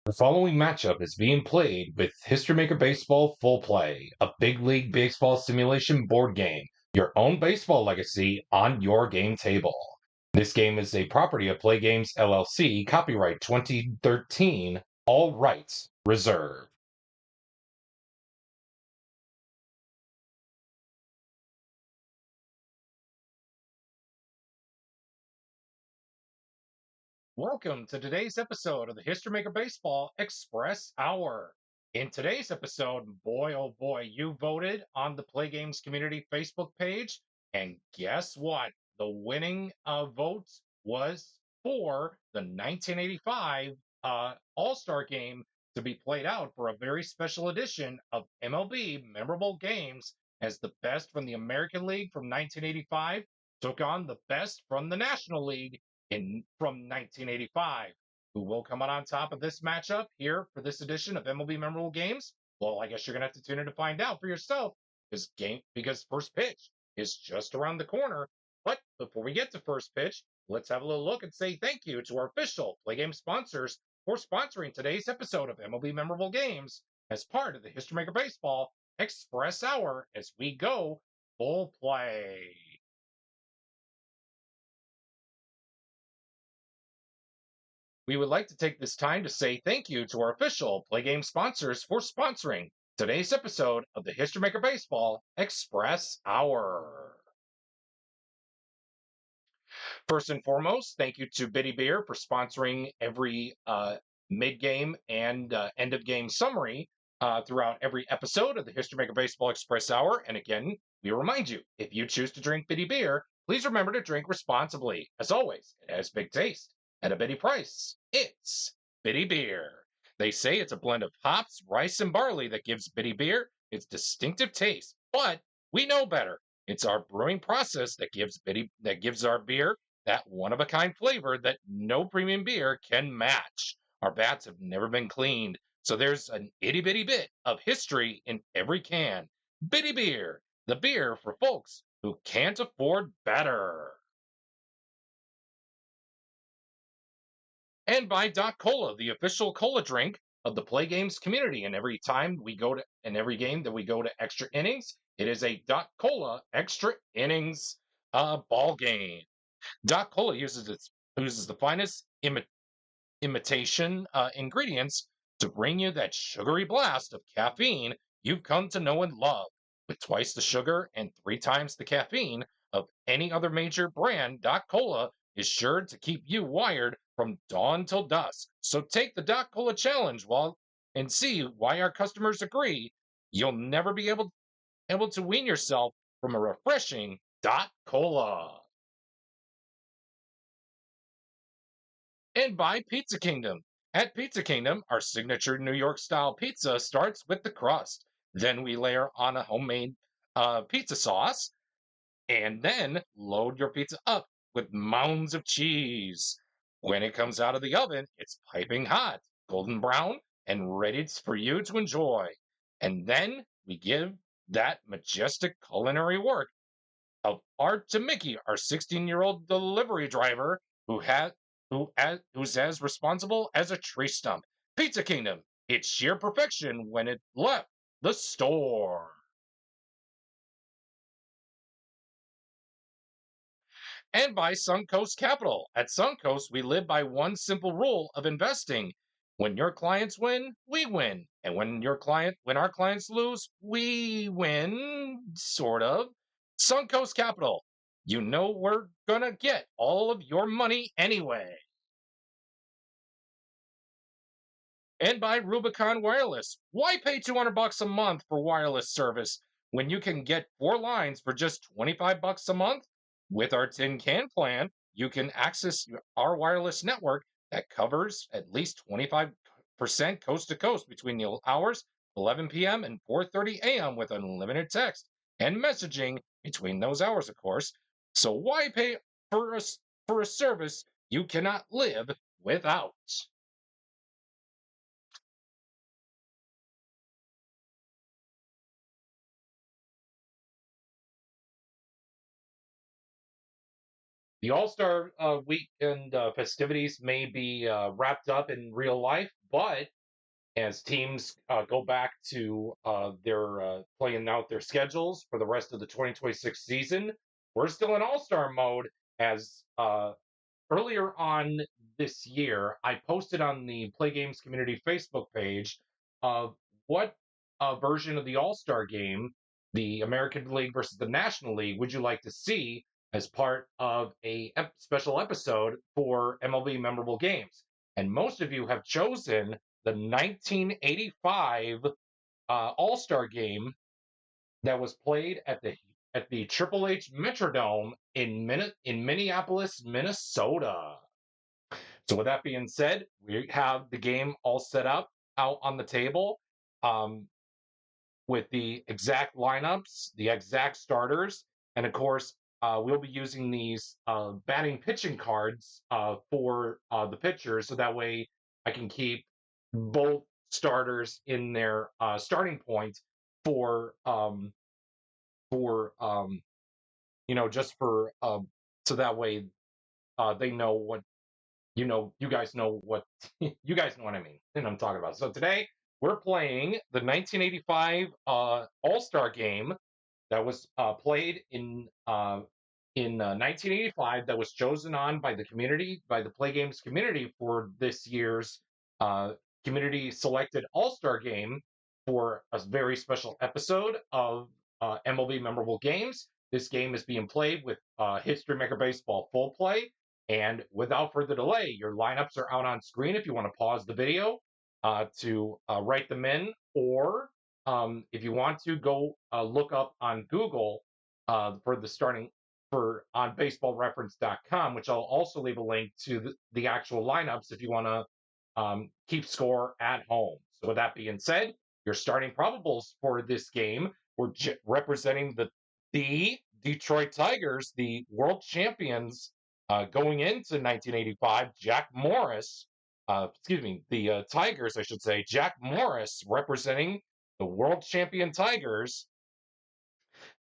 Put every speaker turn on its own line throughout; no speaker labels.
The following matchup is being played with History Maker Baseball Full Play, a big league baseball simulation board game, your own baseball legacy on your game table. This game is a property of PLAAY Games LLC, copyright 2013, all rights reserved. Welcome to today's episode of the History Maker Baseball Express Hour. In today's episode, boy oh boy, you voted on the PLAAY Games Community Facebook page, and guess what? The winning vote was for the 1985 All Star Game to be played out for a very special edition of MLB Memorable Games, as the best from the American League from 1985 took on the best from the National League from 1985. Who will come out on top of this matchup here for this edition of MLB Memorable Games? Well, I guess you're gonna have to tune in to find out for yourself. Because first pitch is just around the corner. But before we get to first pitch, let's have a little look and say thank you to our official Play Game sponsors for sponsoring today's episode of MLB Memorable Games as part of the History Maker Baseball Express Hour as we go full play. We would like to take this time to say thank you to our official Play Game sponsors for sponsoring today's episode of the History Maker Baseball Express Hour. First and foremost, thank you to Bitty Beer for sponsoring every mid-game and end-of-game summary throughout every episode of the History Maker Baseball Express Hour. And again, we remind you, if you choose to drink Bitty Beer, please remember to drink responsibly. As always, it has big taste. At a bitty price, it's Bitty Beer. They say it's a blend of hops, rice, and barley that gives Bitty Beer its distinctive taste, but we know better. It's our brewing process that gives our beer that one-of-a-kind flavor that no premium beer can match. Our bats have never been cleaned, so there's an itty-bitty bit of history in every can. Bitty Beer, the beer for folks who can't afford better. And by Doc Cola, the official cola drink of the Play Games community. And every game that we go to extra innings, it is a Doc Cola extra innings ball game. Doc Cola uses the finest imitation ingredients to bring you that sugary blast of caffeine you've come to know and love. With twice the sugar and 3 times the caffeine of any other major brand, Doc Cola is sure to keep you wired from dawn till dusk. So take the Doc Cola challenge and see why our customers agree. You'll never be able to wean yourself from a refreshing Doc Cola. And by Pizza Kingdom. At Pizza Kingdom, our signature New York style pizza starts with the crust. Then we layer on a homemade pizza sauce, and then load your pizza up with mounds of cheese. When it comes out of the oven, it's piping hot, golden brown, and ready for you to enjoy. And then we give that majestic culinary work of art to Mickey, our 16-year-old delivery driver who's as responsible as a tree stump. Pizza Kingdom, it's sheer perfection when it left the store. And by Suncoast Capital. At Suncoast, we live by one simple rule of investing. When your clients win, we win. And when our clients lose, we win, sort of. Suncoast Capital. You know we're gonna get all of your money anyway. And by Rubicon Wireless. Why pay $200 a month for wireless service when you can get 4 lines for just $25 a month? With our tin can plan, you can access our wireless network that covers at least 25% coast to coast between the hours 11 p.m. and 4:30 a.m. with unlimited text and messaging between those hours, of course. So why pay for a service you cannot live without? the All Star weekend festivities may be wrapped up in real life, but as teams go back to their playing out their schedules for the rest of the 2026 season, we're still in All Star mode. As earlier on this year, I posted on the Play Games Community Facebook page of what version of the All Star game, the American League versus the National League, would you like to see as part of a special episode for MLB Memorable Games? And most of you have chosen the 1985 All Star game that was played at the Triple H Metrodome in Minneapolis, Minnesota. So with that being said, we have the game all set up out on the table um, with the exact lineups, the exact starters, and of course, we'll be using these batting pitching cards for the pitchers, so that way I can keep both starters in their starting point for just for so that way they know what you guys know what you guys know what I mean and I'm talking about. So today we're playing the 1985 All Star Game that was played in 1985. That was chosen on by the community, by the Play Games community for this year's uh, community selected All Star Game for a very special episode of MLB Memorable Games. This game is being played with History Maker Baseball Full Play. And without further delay, your lineups are out on screen if you want to pause the video to write them in, or if you want to go look up on Google for the starting for on baseballreference.com, which I'll also leave a link to the actual lineups if you want to keep score at home. So with that being said, your starting probables for this game were representing the Detroit Tigers, the world champions going into 1985. Jack Morris, the Tigers, I should say. Jack Morris representing the world champion Tigers,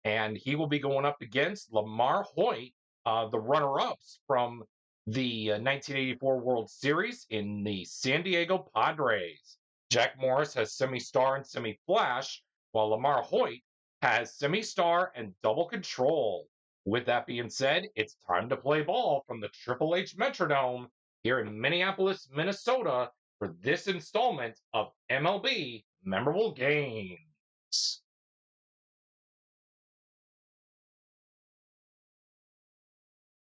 and he will be going up against Lamar Hoyt, the runner-ups from the 1984 World Series in the San Diego Padres. Jack Morris has semi-star and semi-flash, while Lamar Hoyt has semi-star and double control. With that being said, it's time to play ball from the Triple H Metrodome here in Minneapolis, Minnesota, for this installment of MLB Memorable Games.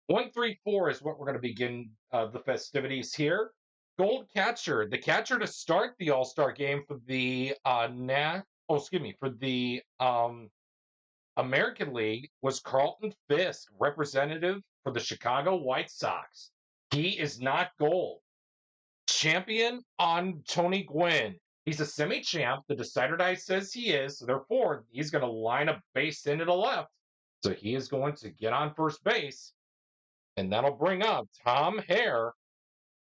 134 is what we're going to begin the festivities here. Gold catcher, the catcher to start the All Star game for the for the American League was Carlton Fisk, representative for the Chicago White Sox. He is not gold. Champion on Tony Gwynn. He's a semi-champ. The Decider Die says he is. So therefore, he's going to line up base into the left. So he is going to get on first base. And that'll bring up Tom Hare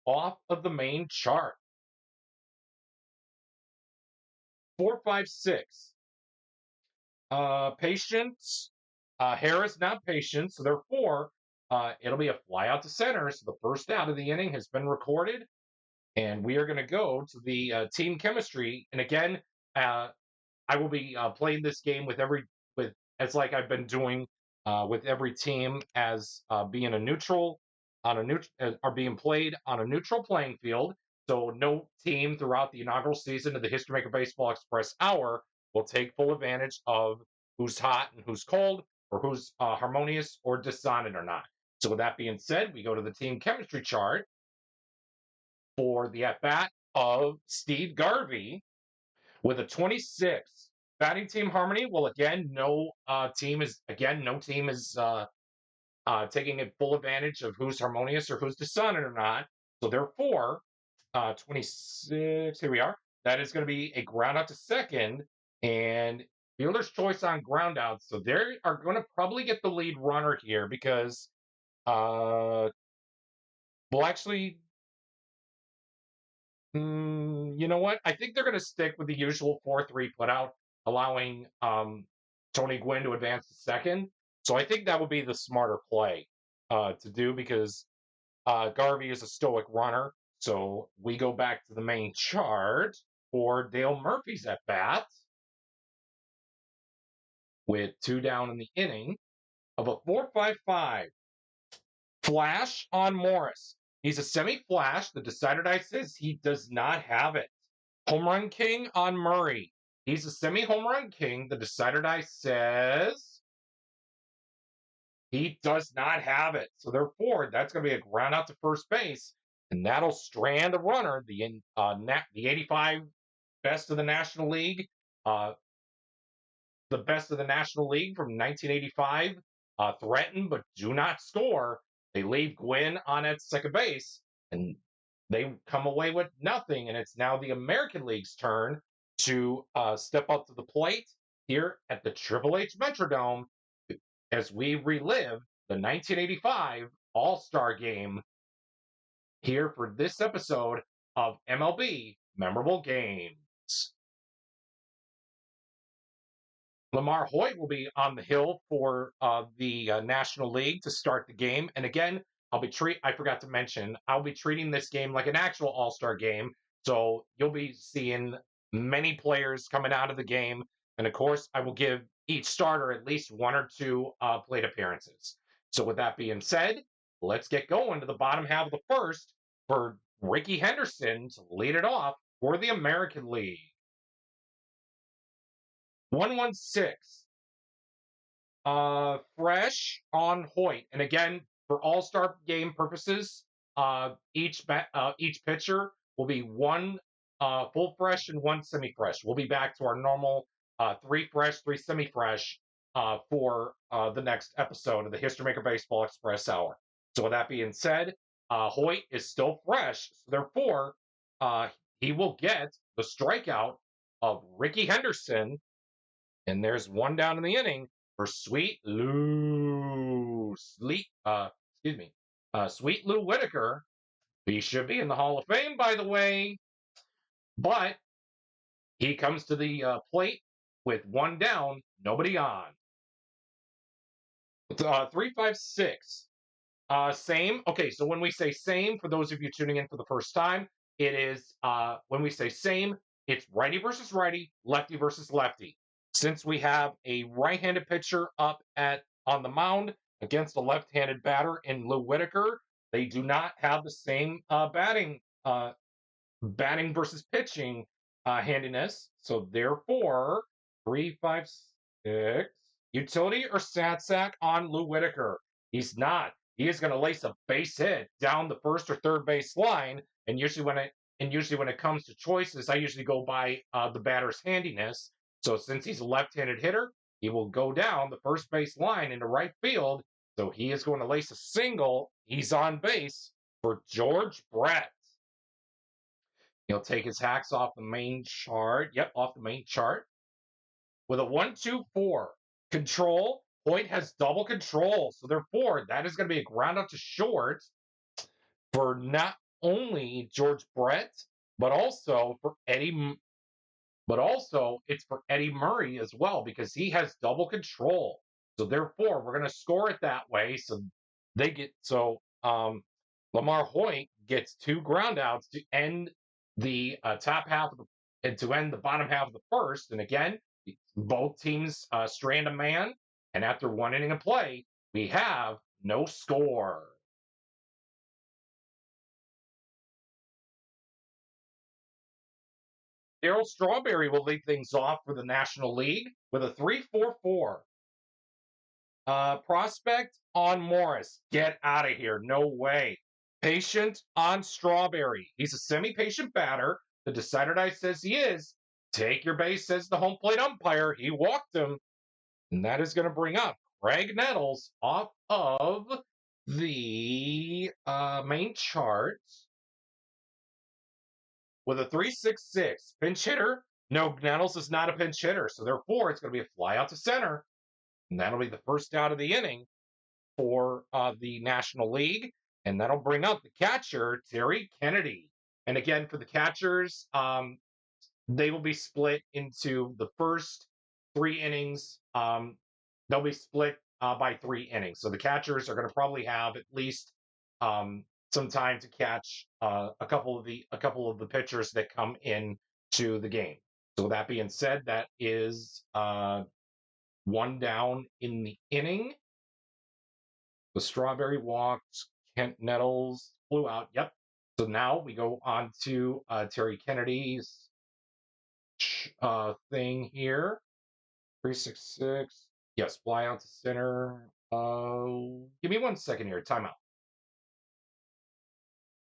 off of the main chart. 4-5-6. Patience. Hare is not patient, so therefore it'll be a fly out to center. So the first out of the inning has been recorded, and we are going to go to the team chemistry. And again, I will be playing this game with as like I've been doing with every team as being a neutral are being played on a neutral playing field. So no team throughout the inaugural season of the History Maker Baseball Express Hour will take full advantage of who's hot and who's cold, or who's harmonious or dissonant or not. So with that being said, we go to the team chemistry chart for the at bat of Steve Garvey with a 26. Batting team harmony. Well, again, no team is taking a full advantage of who's harmonious or who's dissonant or not. So therefore, 26. Here we are. That is going to be a ground out to second, and fielder's choice on ground out. So they are going to probably get the lead runner here because, well, actually, you know what? I think they're going to stick with the usual 4-3 put out, allowing Tony Gwynn to advance to second. So I think that would be the smarter play. to do because Garvey is a stoic runner. So we go back to the main chart for Dale Murphy's at bat with 2 down in the inning of a 4.55. Flash on Morris. He's a semi-flash. The decider die says he does not have it. Home run king on Murray. He's a semi-home run king. The decider die says he does not have it. So therefore, that's going to be a ground out to first base, and that'll strand a runner. The 85 best of the National League, the best of the National League from 1985, threaten but do not score. They leave Gwynn on at second base, and they come away with nothing. And it's now the American League's turn to step up to the plate here at the Triple H Metrodome as we relive the 1985 All Star Game here for this episode of MLB Memorable Games. Lamar Hoyt will be on the hill for the National League to start the game. And again, I forgot to mention, I'll be treating this game like an actual All-Star game. So you'll be seeing many players coming out of the game. And of course, I will give each starter at least 1 or 2 plate appearances. So with that being said, let's get going to the bottom half of the first for Ricky Henderson to lead it off for the American League. 1-1-6. Fresh on Hoyt. And again, for all-star game purposes, each pitcher will be 1 full fresh and 1 semi-fresh. We'll be back to our normal 3 fresh, 3 semi-fresh for the next episode of the History Maker Baseball Express Hour. So with that being said, Hoyt is still fresh. So therefore, he will get the strikeout of Ricky Henderson. And there's 1 down in the inning for Sweet Lou Whitaker. He should be in the Hall of Fame, by the way. But he comes to the plate with 1 down, nobody on. 3-5-6. Same. Okay, so when we say same, for those of you tuning in for the first time, it is when we say same, it's righty versus righty, lefty versus lefty. Since we have a right-handed pitcher up on the mound against a left-handed batter in Lou Whitaker, they do not have the same batting versus pitching handiness. So therefore, 3-5-6. Utility or stat sack on Lou Whitaker. He's not. He is going to lace a base hit down the first or third base line. And usually when it comes to choices, I usually go by the batter's handiness. So since he's a left-handed hitter, he will go down the first base line into right field. So he is going to lace a single. He's on base for George Brett. He'll take his hacks off the main chart. Yep, off the main chart. With a 1-2-4. Control. Hoyt has double control. So therefore, that is going to be a ground out to short for not only George Brett, but also for Eddie. But also, it's for Eddie Murray as well because he has double control. So therefore, we're going to score it that way. So Lamar Hoyt gets 2 groundouts to end the top half of and to end the bottom half of the first. And again, both teams strand a man. And after 1 inning of play, we have no score. Darryl Strawberry will lead things off for the National League with a 3-4-4. Prospect on Morris. Get out of here. No way. Patient on Strawberry. He's a semi-patient batter. The decider die says he is. Take your base, says the home plate umpire. He walked him. And that is going to bring up Craig Nettles off of the main chart. With a 3-6-6 pinch hitter. No, Nettles is not a pinch hitter. So therefore, it's going to be a fly out to center. And that'll be the first out of the inning for the National League. And that'll bring up the catcher, Terry Kennedy. And again, for the catchers, they will be split into the first 3 innings. They'll be split by 3 innings. So the catchers are going to probably have at least some time to catch a couple of the pitchers that come in to the game. So with that being said, that is one down in the inning. The Strawberry walked, Kent Nettles flew out. Yep. So now we go on to Terry Kennedy's thing here. 366. Yes, fly out to center. Give me 1 second here. Timeout.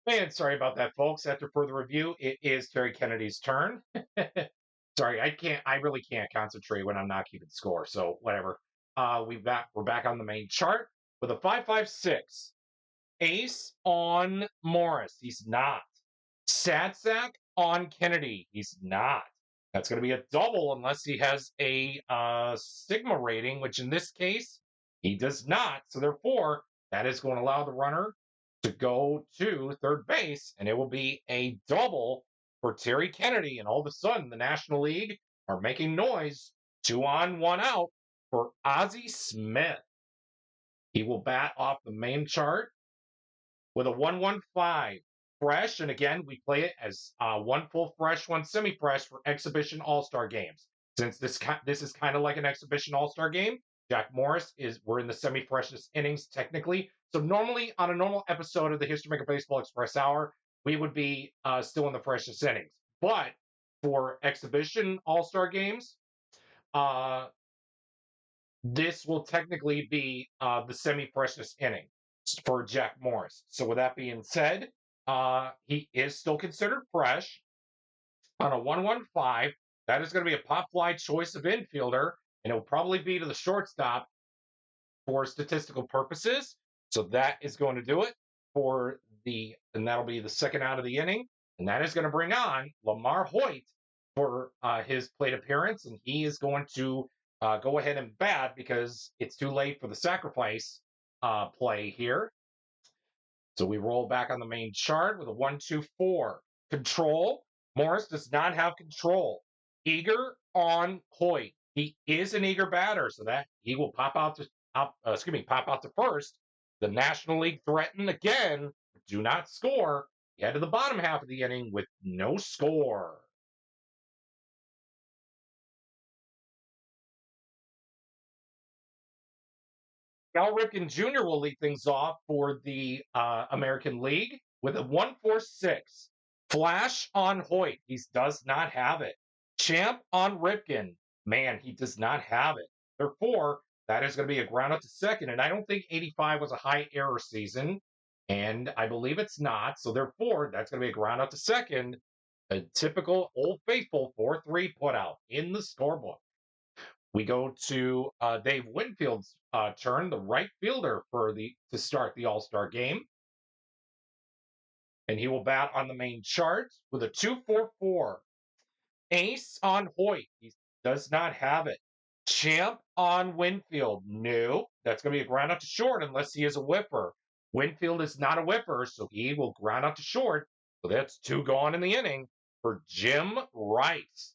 And sorry about that, folks. After further review, it is Terry Kennedy's turn. Sorry, I really can't concentrate when I'm not keeping score. So whatever. We're back on the main chart with a 5-5-6. Ace on Morris. He's not. Sadsack on Kennedy. He's not. That's going to be a double unless he has a Sigma rating, which in this case, he does not. So therefore, that is going to allow the runner to go to third base, and it will be a double for Terry Kennedy. And all of a sudden, the National League are making noise. 2 on, 1 out for Ozzie Smith. He will bat off the main chart with a 1-1-5. Fresh, and again, we play it as 1 full fresh, 1 semi-fresh for exhibition All-Star games. Since this is kind of like an exhibition All-Star game, Jack Morris we're in the semi-freshness innings technically. So normally on a normal episode of the History Maker Baseball Express Hour, we would be still in the freshest innings. But for exhibition All-Star games, this will technically be the semi-freshness inning for Jack Morris. So with that being said, he is still considered fresh on a 1-1-5. That is going to be a pop fly choice of infielder, and it will probably be to the shortstop for statistical purposes. So that is going to do it and that'll be the second out of the inning. And that is going to bring on Lamar Hoyt for his plate appearance, and he is going to go ahead and bat because it's too late for the sacrifice play here. So we roll back on the main chart with a 1-2-4. Control. Morris does not have control. Eager on Hoyt. He is an eager batter, so that he will pop out to first. The National League threatened again. Do not score. Head to the bottom half of the inning with no score. Cal Ripken Jr. will lead things off for the American League with a 1-4-6. Flash on Hoyt. He does not have it. Champ on Ripken. Man, he does not have it. Therefore, that is going to be a ground out to second. And I don't think 85 was a high error season. And I believe it's not. So therefore, that's going to be a ground out to second. A typical Old Faithful 4-3 putout in the scorebook. We go to Dave Winfield's turn, the right fielder to start the All Star game. And he will bat on the main chart with a 2-4-4. Ace on Hoyt. He does not have it. Champ on Winfield. No, that's going to be a ground out to short unless he is a whiffer. Winfield is not a whiffer, so he will ground out to short. So that's 2 gone in the inning for Jim Rice.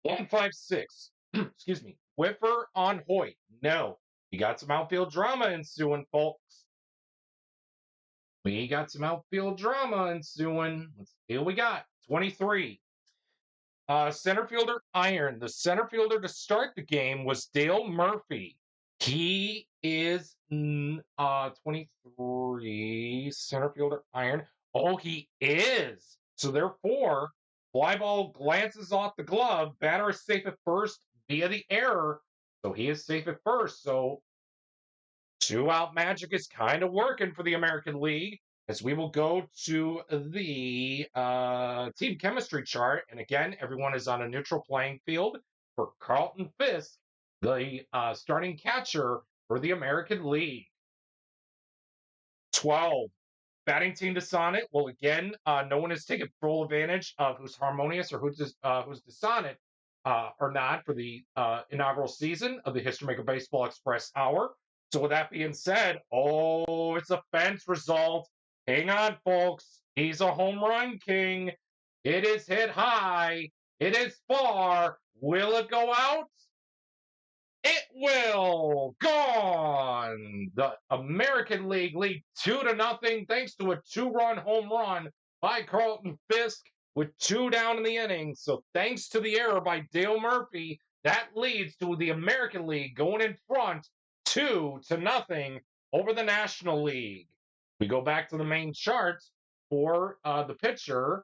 1-5-6. Excuse me. Whiffer on Hoyt. No. You got some outfield drama ensuing, folks. We got some outfield drama ensuing. Let's see what we got. 23. Center fielder Iron. The center fielder to start the game was Dale Murphy. He is 23. Center fielder Iron. Oh, he is. So therefore, fly ball glances off the glove. Batter is safe at first via the error. So he is safe at first. So 2-out magic is kind of working for the American League as we will go to the team chemistry chart. And again, everyone is on a neutral playing field for Carlton Fisk, the starting catcher for the American League. 12. Batting team to Sonnet. Well, again, no one has taken full advantage of who's harmonious or who's Sonnet or not for the inaugural season of the History Maker Baseball Express Hour. So with that being said, it's a fence result. Hang on, folks. He's a home run king. It is hit high. It is far. Will it go out? will gone. The American League lead 2-0 thanks to a 2-run home run by Carlton Fisk with 2 down in the inning. So thanks to the error by Dale Murphy, that leads to the American League going in front 2-0 over the National League. We go back to the main charts for the pitcher,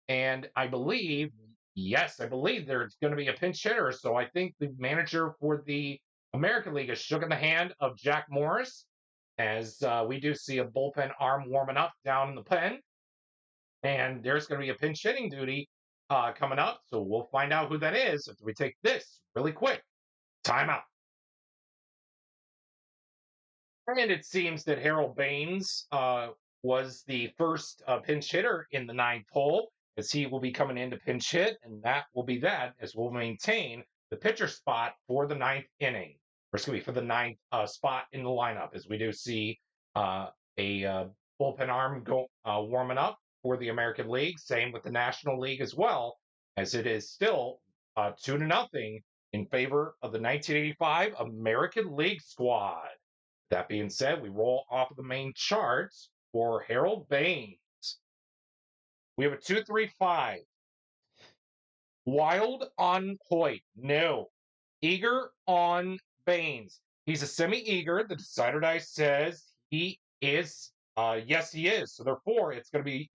and I believe, yes, I believe there's going to be a pinch hitter. So I think the manager for the American League is shook in the hand of Jack Morris, as we do see a bullpen arm warming up down in the pen. And there's going to be a pinch hitting duty coming up. So we'll find out who that is after we take this really quick timeout. And it seems that Harold Baines was the first pinch hitter in the ninth hole, as he will be coming in to pinch hit, and that will be that, as we'll maintain the pitcher spot for the ninth inning, or excuse me, for the ninth spot in the lineup, as we do see a bullpen arm warming up for the American League. Same with the National League as well, as it is still 2-0 in favor of the 1985 American League squad. That being said, we roll off of the main charts for Harold Baines. We have a 2-3-5. Wild on Hoyt. No. Eager on Baines. He's a semi-eager. The decider dice says he is. Yes, he is. So therefore, it's going to be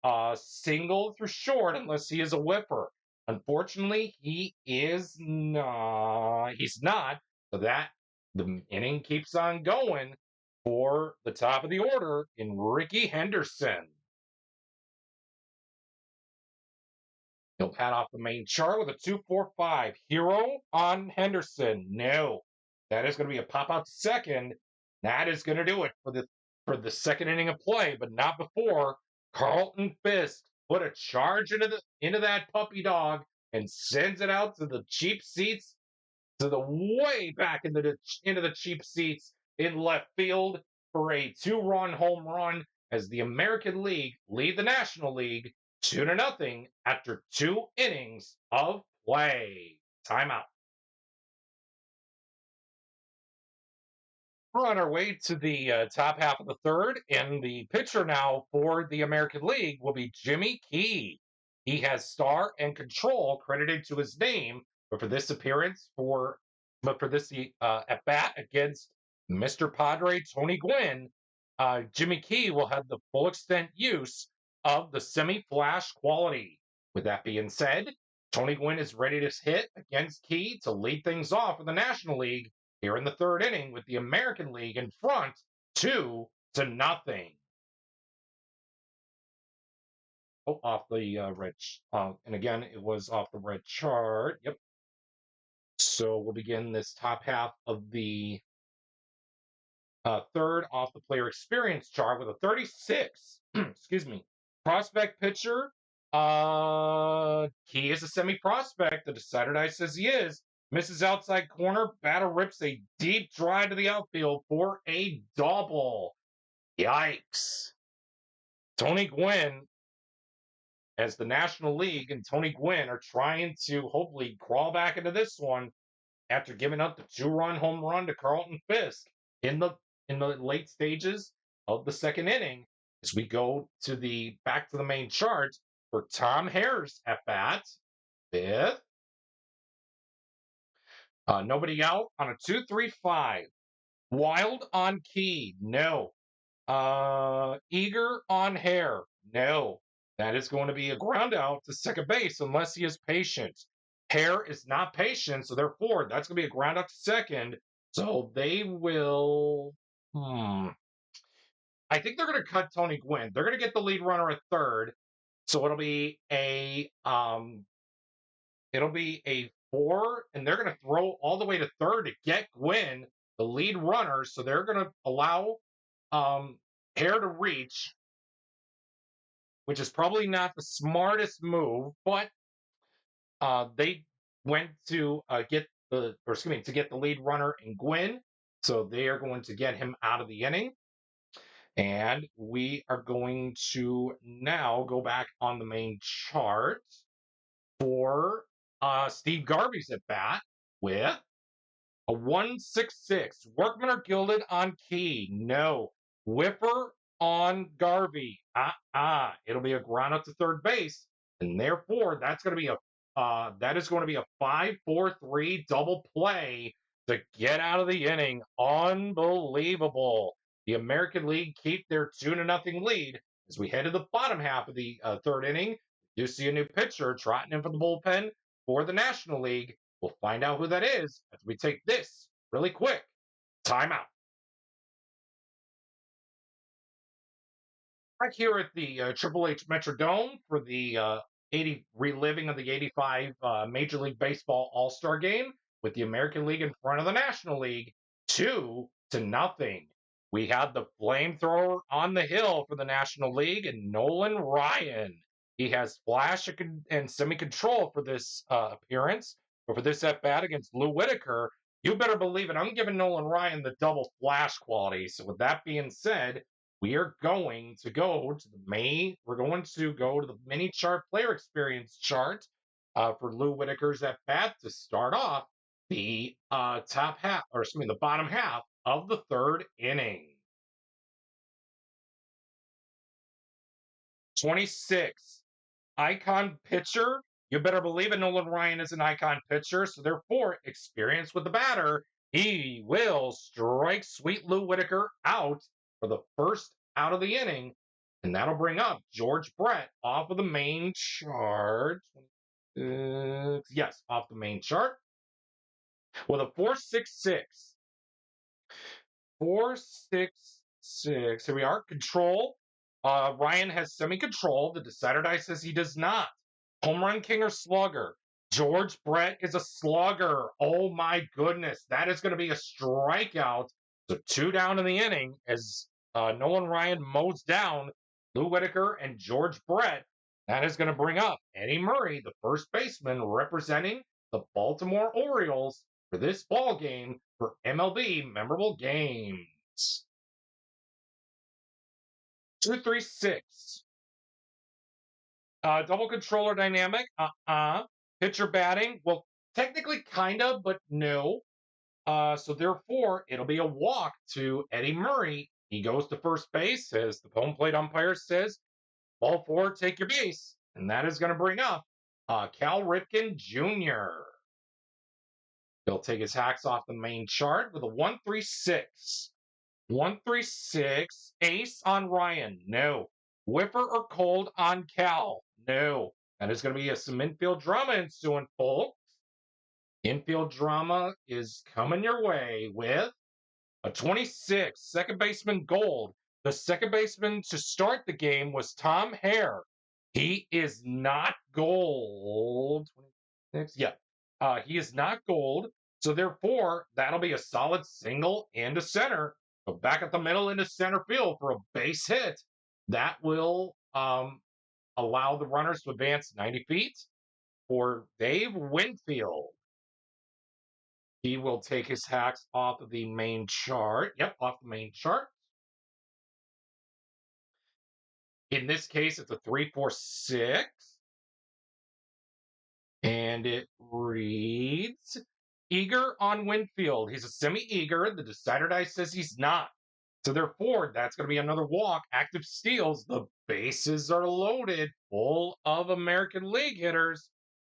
a single through short unless he is a whipper. Unfortunately, he is not. He's not. So that the inning keeps on going for the top of the order in Ricky Henderson. He'll pad off the main chart with a 2-4-5. Hero on Henderson. No. That is going to be a pop out second. That is going to do it for the second inning of play, but not before Carlton Fisk put a charge into that puppy dog and sends it out to the cheap seats, to the way back into the cheap seats in left field for a 2-run home run, as the American League lead the National League 2-0 after 2 innings of play. Timeout. We're on our way to the top half of the third, and the pitcher now for the American League will be Jimmy Key. He has star and control credited to his name, but for this at bat against Mr. Padre Tony Gwynn, Jimmy Key will have the full extent use of the semi-flash quality. With that being said, Tony Gwynn is ready to hit against Key to lead things off in the National League here in the third inning, with the American League in front 2-0. Oh, off the red. And again, it was off the red chart. Yep. So we'll begin this top half of the third off the player experience chart with a 36. Excuse me. Prospect pitcher. He is a semi-prospect. The decider dice says he is. Misses outside corner. Batter rips a deep drive to the outfield for a double. Yikes. Tony Gwynn, as the National League and Tony Gwynn are trying to hopefully crawl back into this one after giving up the 2-run home run to Carlton Fisk in the late stages of the second inning, as we go to back to the main chart for Tom Hare's at bat. Fifth. Nobody out on a 2-3-5. Wild on Key. No. Eager on Hare. No. That is going to be a ground out to second base unless he is patient. Hare is not patient, so therefore that's going to be a ground out to second. So they will. I think they're going to cut Tony Gwynn. They're going to get the lead runner at third. So it'll be a 4, and they're going to throw all the way to third to get Gwynn, the lead runner. So they're going to allow Hare to reach, which is probably not the smartest move, but they went to get the lead runner in Gwynn. So they are going to get him out of the inning. And we are going to now go back on the main chart for Steve Garvey's at bat with A 166. Workmen are gilded on Key. No. Whipper on Garvey. It'll be a ground up to third base, and therefore that is going to be a 5-4-3 double play to get out of the inning. Unbelievable. The American League keep their 2-0 lead as we head to the bottom half of the third inning. You see a new pitcher trotting in from the bullpen for the National League. We'll find out who that is as we take this really quick timeout. Back here at the Triple H Metrodome for the 80 reliving of the 85 Major League Baseball All Star Game with the American League in front of the National League, 2-0. We had the flamethrower on the hill for the National League and Nolan Ryan. He has flash and semi-control for this appearance, or for this at-bat against Lou Whitaker. You better believe it. I'm giving Nolan Ryan the double flash quality. So with that being said, we are going to go to the mini chart player experience chart for Lou Whitaker's at bat to start off the the bottom half of the third inning. 26. Icon pitcher. You better believe it. Nolan Ryan is an icon pitcher, so therefore, experience with the batter. He will strike Sweet Lou Whitaker out for the first out of the inning, and that'll bring up George Brett off of the main chart. Yes, off the main chart with a 4.66. 4.66. Here we are. Control. Ryan has semi-control. The decider die says he does not. Home run king or slugger? George Brett is a slugger. Oh my goodness. That is going to be a strikeout. So 2 down in the inning as Nolan Ryan mows down Lou Whitaker and George Brett. That is going to bring up Eddie Murray, the first baseman representing the Baltimore Orioles for this ball game for MLB Memorable Games. 2-3-6. Double controller dynamic. Pitcher batting. Well, technically kind of, but no. So therefore, it'll be a walk to Eddie Murray. He goes to first base, as the home plate umpire says, ball 4, take your base. And that is going to bring up Cal Ripken Jr. He'll take his hacks off the main chart with a 1-3-6. 1-3-6. Ace on Ryan. No. Whipper or cold on Cal. No. That is going to be some infield drama ensuing, folks. Infield drama is coming your way with a 26. Second baseman gold. The second baseman to start the game was Tom Hare. He is not gold. 26. Yeah. He is not gold. So therefore, that'll be a solid single into center. So back at the middle into center field for a base hit. That will allow the runners to advance 90 feet for Dave Winfield. He will take his hacks off of the main chart. Yep, off the main chart. In this case, it's a 3-4-6. And it reads, eager on Winfield. He's a semi-eager. The decider die says he's not. So therefore, that's going to be another walk. Active steals. The bases are loaded, full of American League hitters.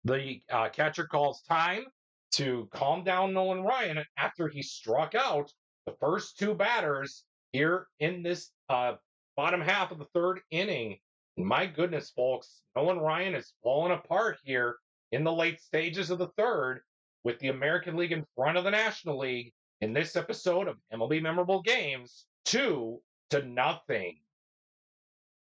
The catcher calls time to calm down Nolan Ryan after he struck out the first 2 batters here in this bottom half of the third inning. And my goodness, folks, Nolan Ryan is falling apart here in the late stages of the third with the American League in front of the National League in this episode of MLB Memorable Games, 2-0.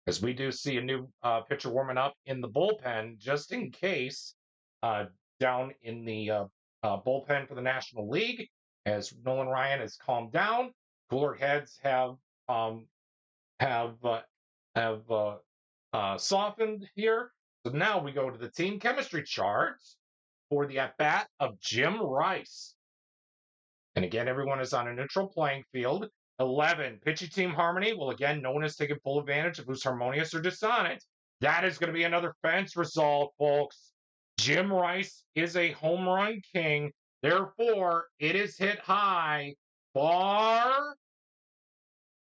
As we do see a new pitcher warming up in the bullpen, just in case, down in the bullpen for the National League, as Nolan Ryan has calmed down. Cooler heads have softened here. So now we go to the team chemistry charts for the at-bat of Jim Rice. And again, everyone is on a neutral playing field. 11, pitching team harmony. Well, again, no one has taken full advantage of who's harmonious or dissonant. That is going to be another fence result, folks. Jim Rice is a home run king Therefore, it is hit high, far,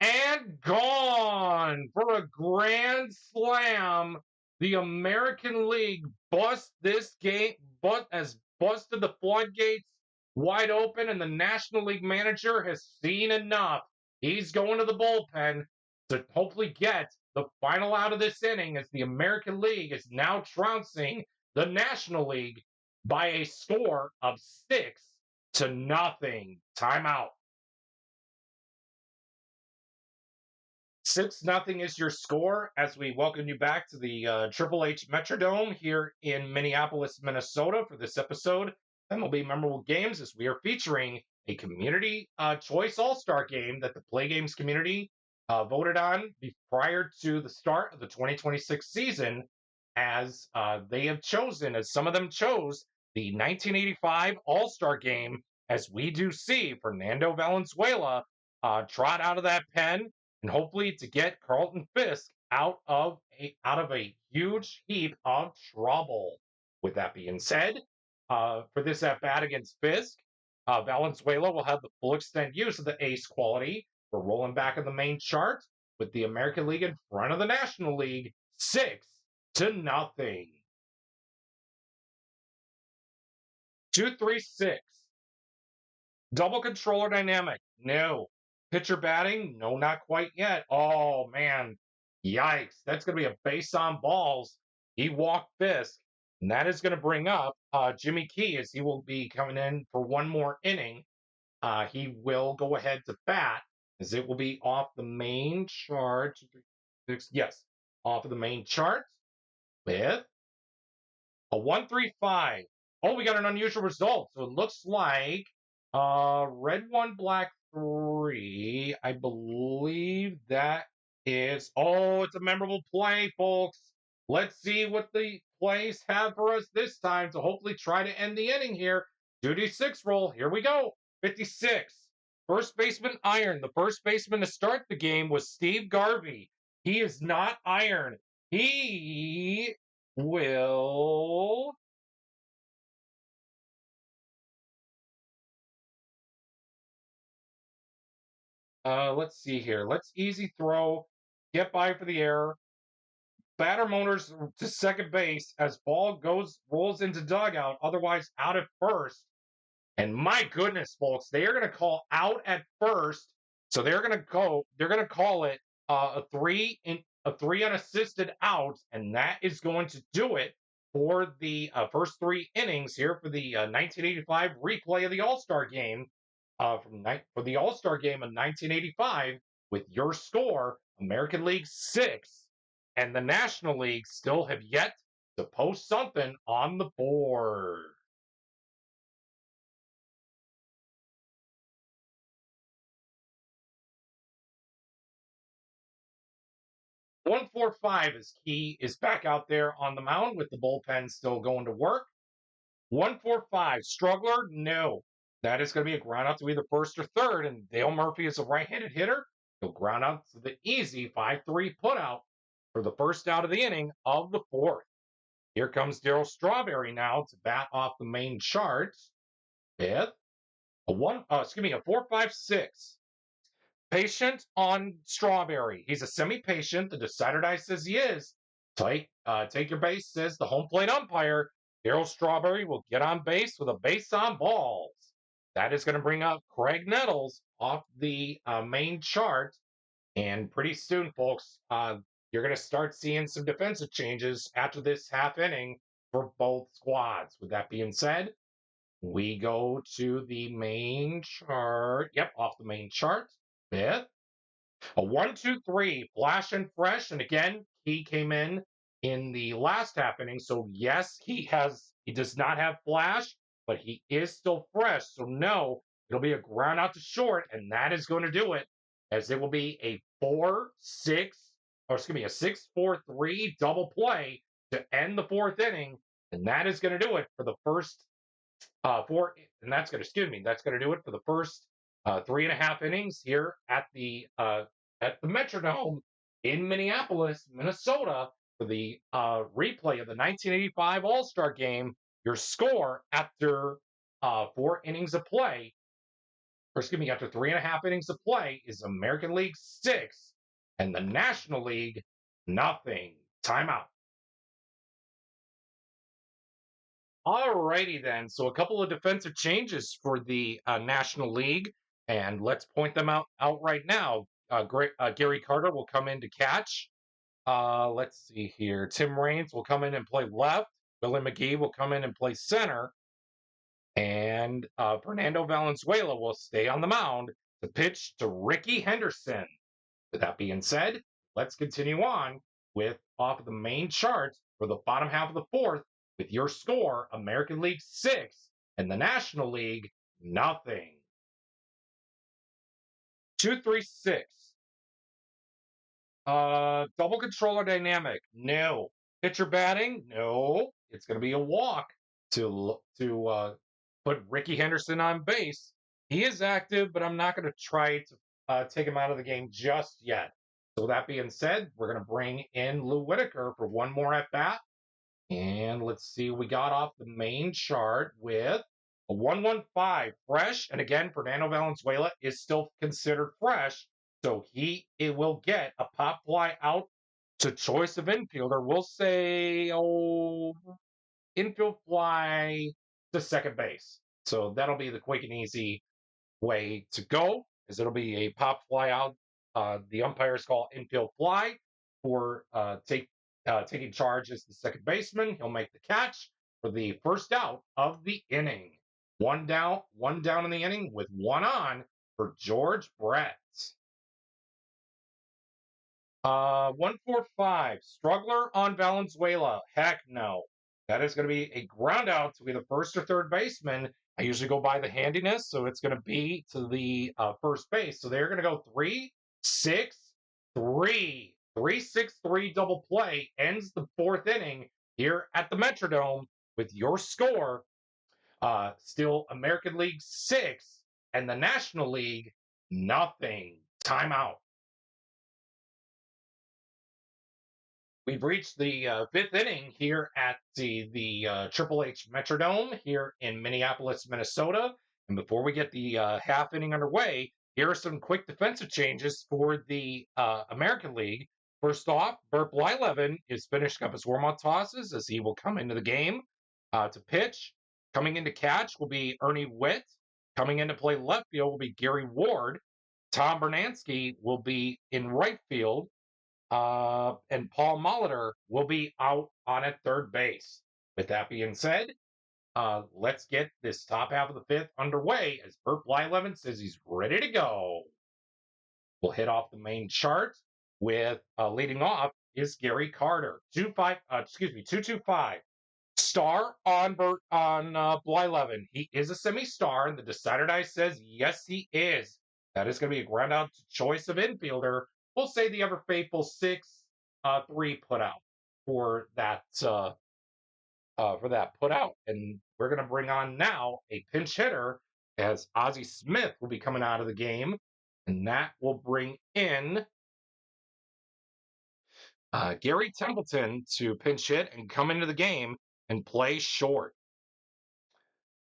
and gone for a grand slam. The American League has busted the floodgates wide open, and the National League manager has seen enough. He's going to the bullpen to hopefully get the final out of this inning, as the American League is now trouncing the National League by a score of 6-0. Timeout. 6-0 is your score as we welcome you back to the Triple H Metrodome here in Minneapolis, Minnesota for this episode of MLB Memorable Games, as we are featuring a community choice All Star Game that the PLAAY Games Community voted on prior to the start of the 2026 season, as they have chosen, as some of them chose, the 1985 All Star Game, as we do see Fernando Valenzuela trot out of that pen, and hopefully to get Carlton Fisk out of a huge heap of trouble. With that being said, for this at bat against Fisk, Valenzuela will have the full extent use of the ace quality. We're rolling back in the main chart with the American League in front of the National League, 6-0. 2-3-6. Double controller dynamic. No. Pitcher batting? No, not quite yet. Oh, man. Yikes. That's going to be a base on balls. He walked Fisk. And that is going to bring up Jimmy Key, as he will be coming in for one more inning. He will go ahead to bat, as it will be off the main chart. 2, 3, 6. Yes, off of the main chart with a 1-3-5. Oh, we got an unusual result. So it looks like red 1, black 3. I believe that is. Oh, it's a memorable play, folks. Let's see what the plays have for us this time to hopefully try to end the inning here. 2d6 roll. Here we go. 56. First baseman iron. The first baseman to start the game was Steve Garvey. He is not iron. He will. Let's see here. Let's easy throw. Get by for the error. Batter motors to second base as ball rolls into dugout, otherwise out at first. And my goodness, folks, they are going to call out at first. So they're going to call it a three unassisted out, and that is going to do it for the first 3 innings here for the 1985 replay of the All Star Game. For the All Star Game of 1985, with your score, American League 6, and the National League still have yet to post something on the board. One, 4, 5 is key, is back out there on the mound with the bullpen still going to work. 1-4-5 struggler, no. That is going to be a ground out to either first or third, and Dale Murphy is a right-handed hitter. He'll ground out to the easy 5-3 putout for the first out of the inning of the 4th. Here comes Darryl Strawberry now to bat off the main chart. 5th, a 4-5-6. Patient on Strawberry. He's a semi-patient. The decider die says he is. Take your base, says the home plate umpire. Darryl Strawberry will get on base with a base on balls. That is going to bring up Craig Nettles off the main chart. And pretty soon, folks, you're going to start seeing some defensive changes after this half inning for both squads. With that being said, we go to the main chart. Yep, off the main chart. 5th. A 1-2-3, flash and fresh. And again, he came in the last half inning. So yes, he does not have flash, but he is still fresh. So no, it'll be a ground out to short, and that is going to do it, as it will be a 6-4-3 double play to end the 4th inning. And that is going to do it for the first that's going to do it for the first 3.5 innings here at the Metrodome in Minneapolis, Minnesota, for the replay of the 1985 All Star Game. Your score after 4 innings of play, or excuse me, after 3.5 innings of play, is American League 6 and the National League nothing. Timeout. Alrighty then. So a couple of defensive changes for the National League, and let's point them out right now. Gary Carter will come in to catch. Let's see here. Tim Raines will come in and play left. Billy McGee will come in and play center. And Fernando Valenzuela will stay on the mound to pitch to Ricky Henderson. With that being said, let's continue on with off of the main chart for the bottom half of the fourth with your score, American League 6 and the National League nothing. 2-3-6. Double controller dynamic. No. Pitcher batting. No. It's going to be a walk to put Ricky Henderson on base. He is active, but I'm not going to try to take him out of the game just yet. So with that being said, we're going to bring in Lou Whitaker for one more at bat. And let's see, we got off the main chart with a 1-1-5 fresh. And again, Fernando Valenzuela is still considered fresh. So it will get a pop fly out to choice of infielder. We'll say, infield fly to second base. So that'll be the quick and easy way to go, is it'll be a pop fly out. The umpires call infield fly for taking charge as the second baseman. He'll make the catch for the first out of the inning. One down in the inning with one on for George Brett. 1-4-5. Struggler on Valenzuela. Heck no. That is going to be a ground out to either first or third baseman. I usually go by the handiness, so it's going to be to the first base. So they're going to go 3-6-3. 3-6-3 double play ends the fourth inning here at the Metrodome with your score. Still American League 6 and the National League nothing. Timeout. We've reached the fifth inning here at the Triple H Metrodome here in Minneapolis, Minnesota. And before we get the half inning underway, here are some quick defensive changes for the American League. First off, Bert Blyleven is finishing up his warm-up tosses as he will come into the game to pitch. Coming in to catch will be Ernie Witt. Coming in to play left field will be Gary Ward. Tom Bernansky will be in right field. And Paul Molitor will be out on at third base. With that being said, let's get this top half of the fifth underway as Bert Blyleven says he's ready to go. We'll hit off the main chart with leading off is Gary Carter. 2-2-5. Star on Blyleven. He is a semi-star, and the Decider Die says yes, he is. That is going to be a ground out choice of infielder. We'll say the ever faithful 6-3 put out for that put out, and we're going to bring on now a pinch hitter as Ozzie Smith will be coming out of the game, and that will bring in Gary Templeton to pinch hit and come into the game and play short.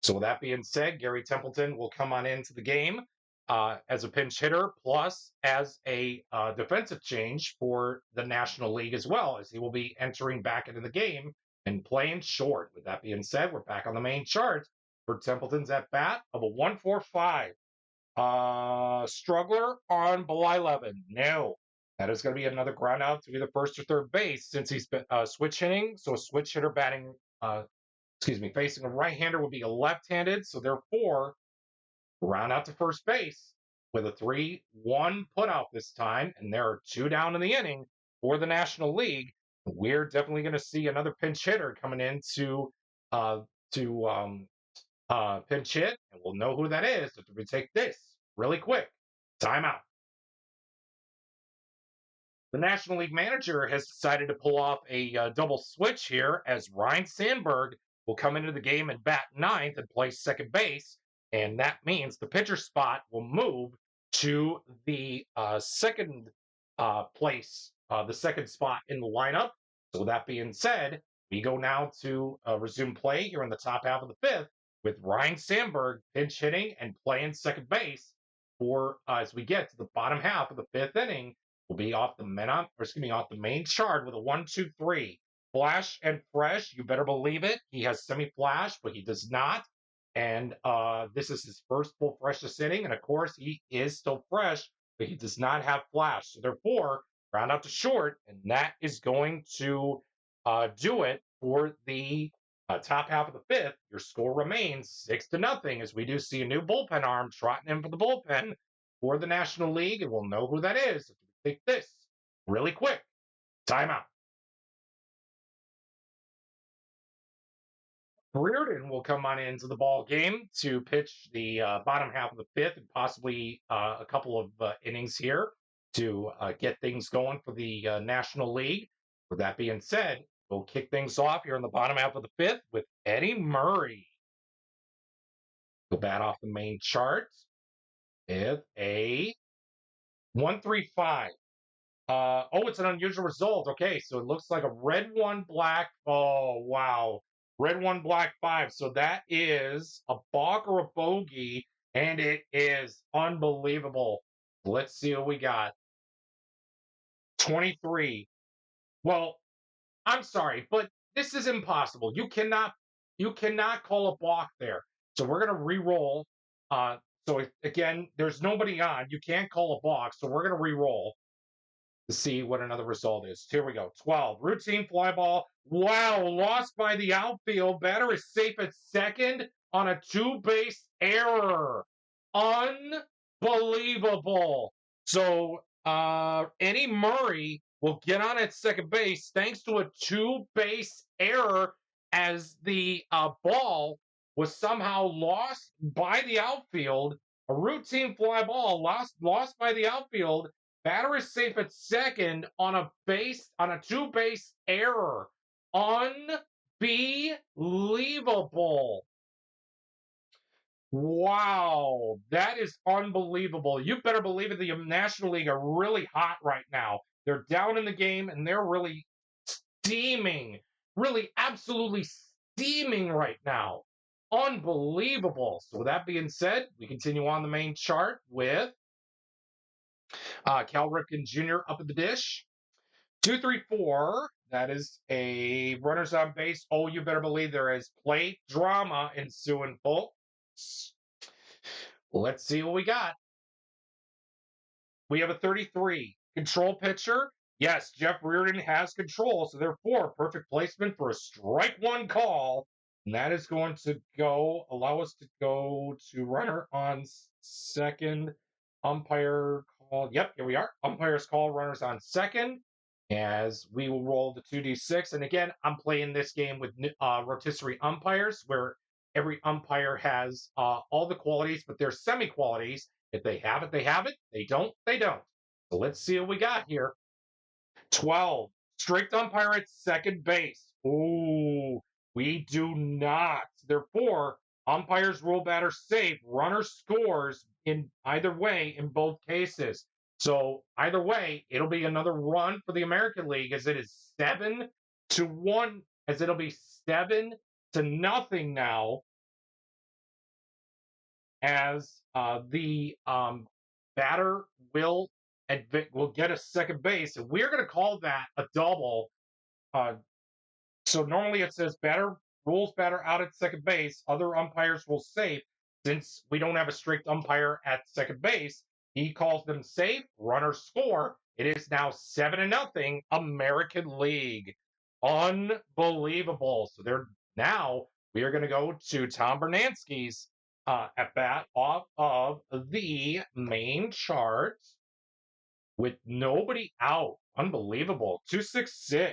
So with that being said, Gary Templeton will come on into the game as a pinch hitter, plus as a defensive change for the National League as well, as he will be entering back into the game and playing short. With that being said, we're back on the main chart for Templeton's at bat of a 1-4-5. Struggler on Blyleven. No. That is going to be another ground out to either first or third base since he's been switch hitting. So a switch hitter batting, facing a right-hander will be a left-handed. So therefore, ground out to first base with a 3-1 putout this time, and there are two down in the inning for the National League. We're definitely going to see another pinch hitter coming in to pinch hit, and we'll know who that is after we take this really quick timeout. The National League manager has decided to pull off a double switch here as Ryan Sandberg will come into the game and bat ninth and play second base. And that means the pitcher spot will move to the second place, the second spot in the lineup. So that being said, we go now to resume play here in the top half of the fifth with Ryan Sandberg pinch hitting and playing second base for as we get to the bottom half of the fifth inning. Will be off the off the main chart with a 1-2-3. Flash and fresh, you better believe it. He has semi-flash, but he does not. And this is his first full freshest inning. And of course, he is still fresh, but he does not have flash. So therefore, ground out to short, and that is going to do it for the top half of the fifth. Your score remains 6-0 as we do see a new bullpen arm trotting in for the bullpen for the National League, and we'll know who that is if we take this really quick timeout. Reardon will come on into the ball game to pitch the bottom half of the fifth and possibly a couple of innings here to get things going for the National League. With that being said, we'll kick things off here in the bottom half of the fifth with Eddie Murray. Go bat off the main chart with a 1-3-5. It's an unusual result. Okay, so it looks like a red 1, black. Oh, wow. Red 1, black 5. So that is a balk or a bogey, and it is unbelievable. Let's see what we got. 23. Well, I'm sorry, but this is impossible. You cannot call a balk there. So we're gonna re-roll. Again, there's nobody on. You can't call a balk, so we're gonna re-roll to see what another result is. Here we go. 12. Routine fly ball. Wow, lost by the outfield. Batter is safe at second on a two-base error. Unbelievable. So Eddie Murray will get on at second base thanks to a two-base error as the ball was somehow lost by the outfield. A routine fly ball lost by the outfield. Batter is safe at second on a two-base error. Unbelievable. Wow, that is unbelievable. You better believe it. The National League are really hot right now. They're down in the game and they're really steaming, really absolutely steaming right now. Unbelievable. So with that being said, we continue on the main chart with Cal Ripken Jr. up at the dish. 2-3-4. That is a runners on base. Oh, you better believe there is plate drama ensuing, folks. Let's see what we got. We have a 33. Control pitcher. Yes, Jeff Reardon has control, so therefore, perfect placement for a strike one call. And that is going to allow us to go to runner on second. Umpire call. Yep, here we are. Umpire's call, runners on second. As we will roll the 2d6. And again, I'm playing this game with rotisserie umpires, where every umpire has all the qualities, but they're semi-qualities. If they have it, they have it. They don't, they don't. So let's see what we got here. 12. Strict umpire at second base. Ooh, we do not. Therefore, umpires rule batter safe. Runner scores in either way in both cases. So either way, it'll be another run for the American League as it is 7-1, as it'll be 7-0 now, as the batter will get a second base, and we're going to call that a double. So normally it says rules batter out at second base. Other umpires will safe. Since we don't have a strict umpire at second base, he calls them safe. Runners score. It is now 7-0 American League. Unbelievable. So we are going to go to Tom Bernansky's at bat off of the main chart with nobody out. Unbelievable. 2-6-6.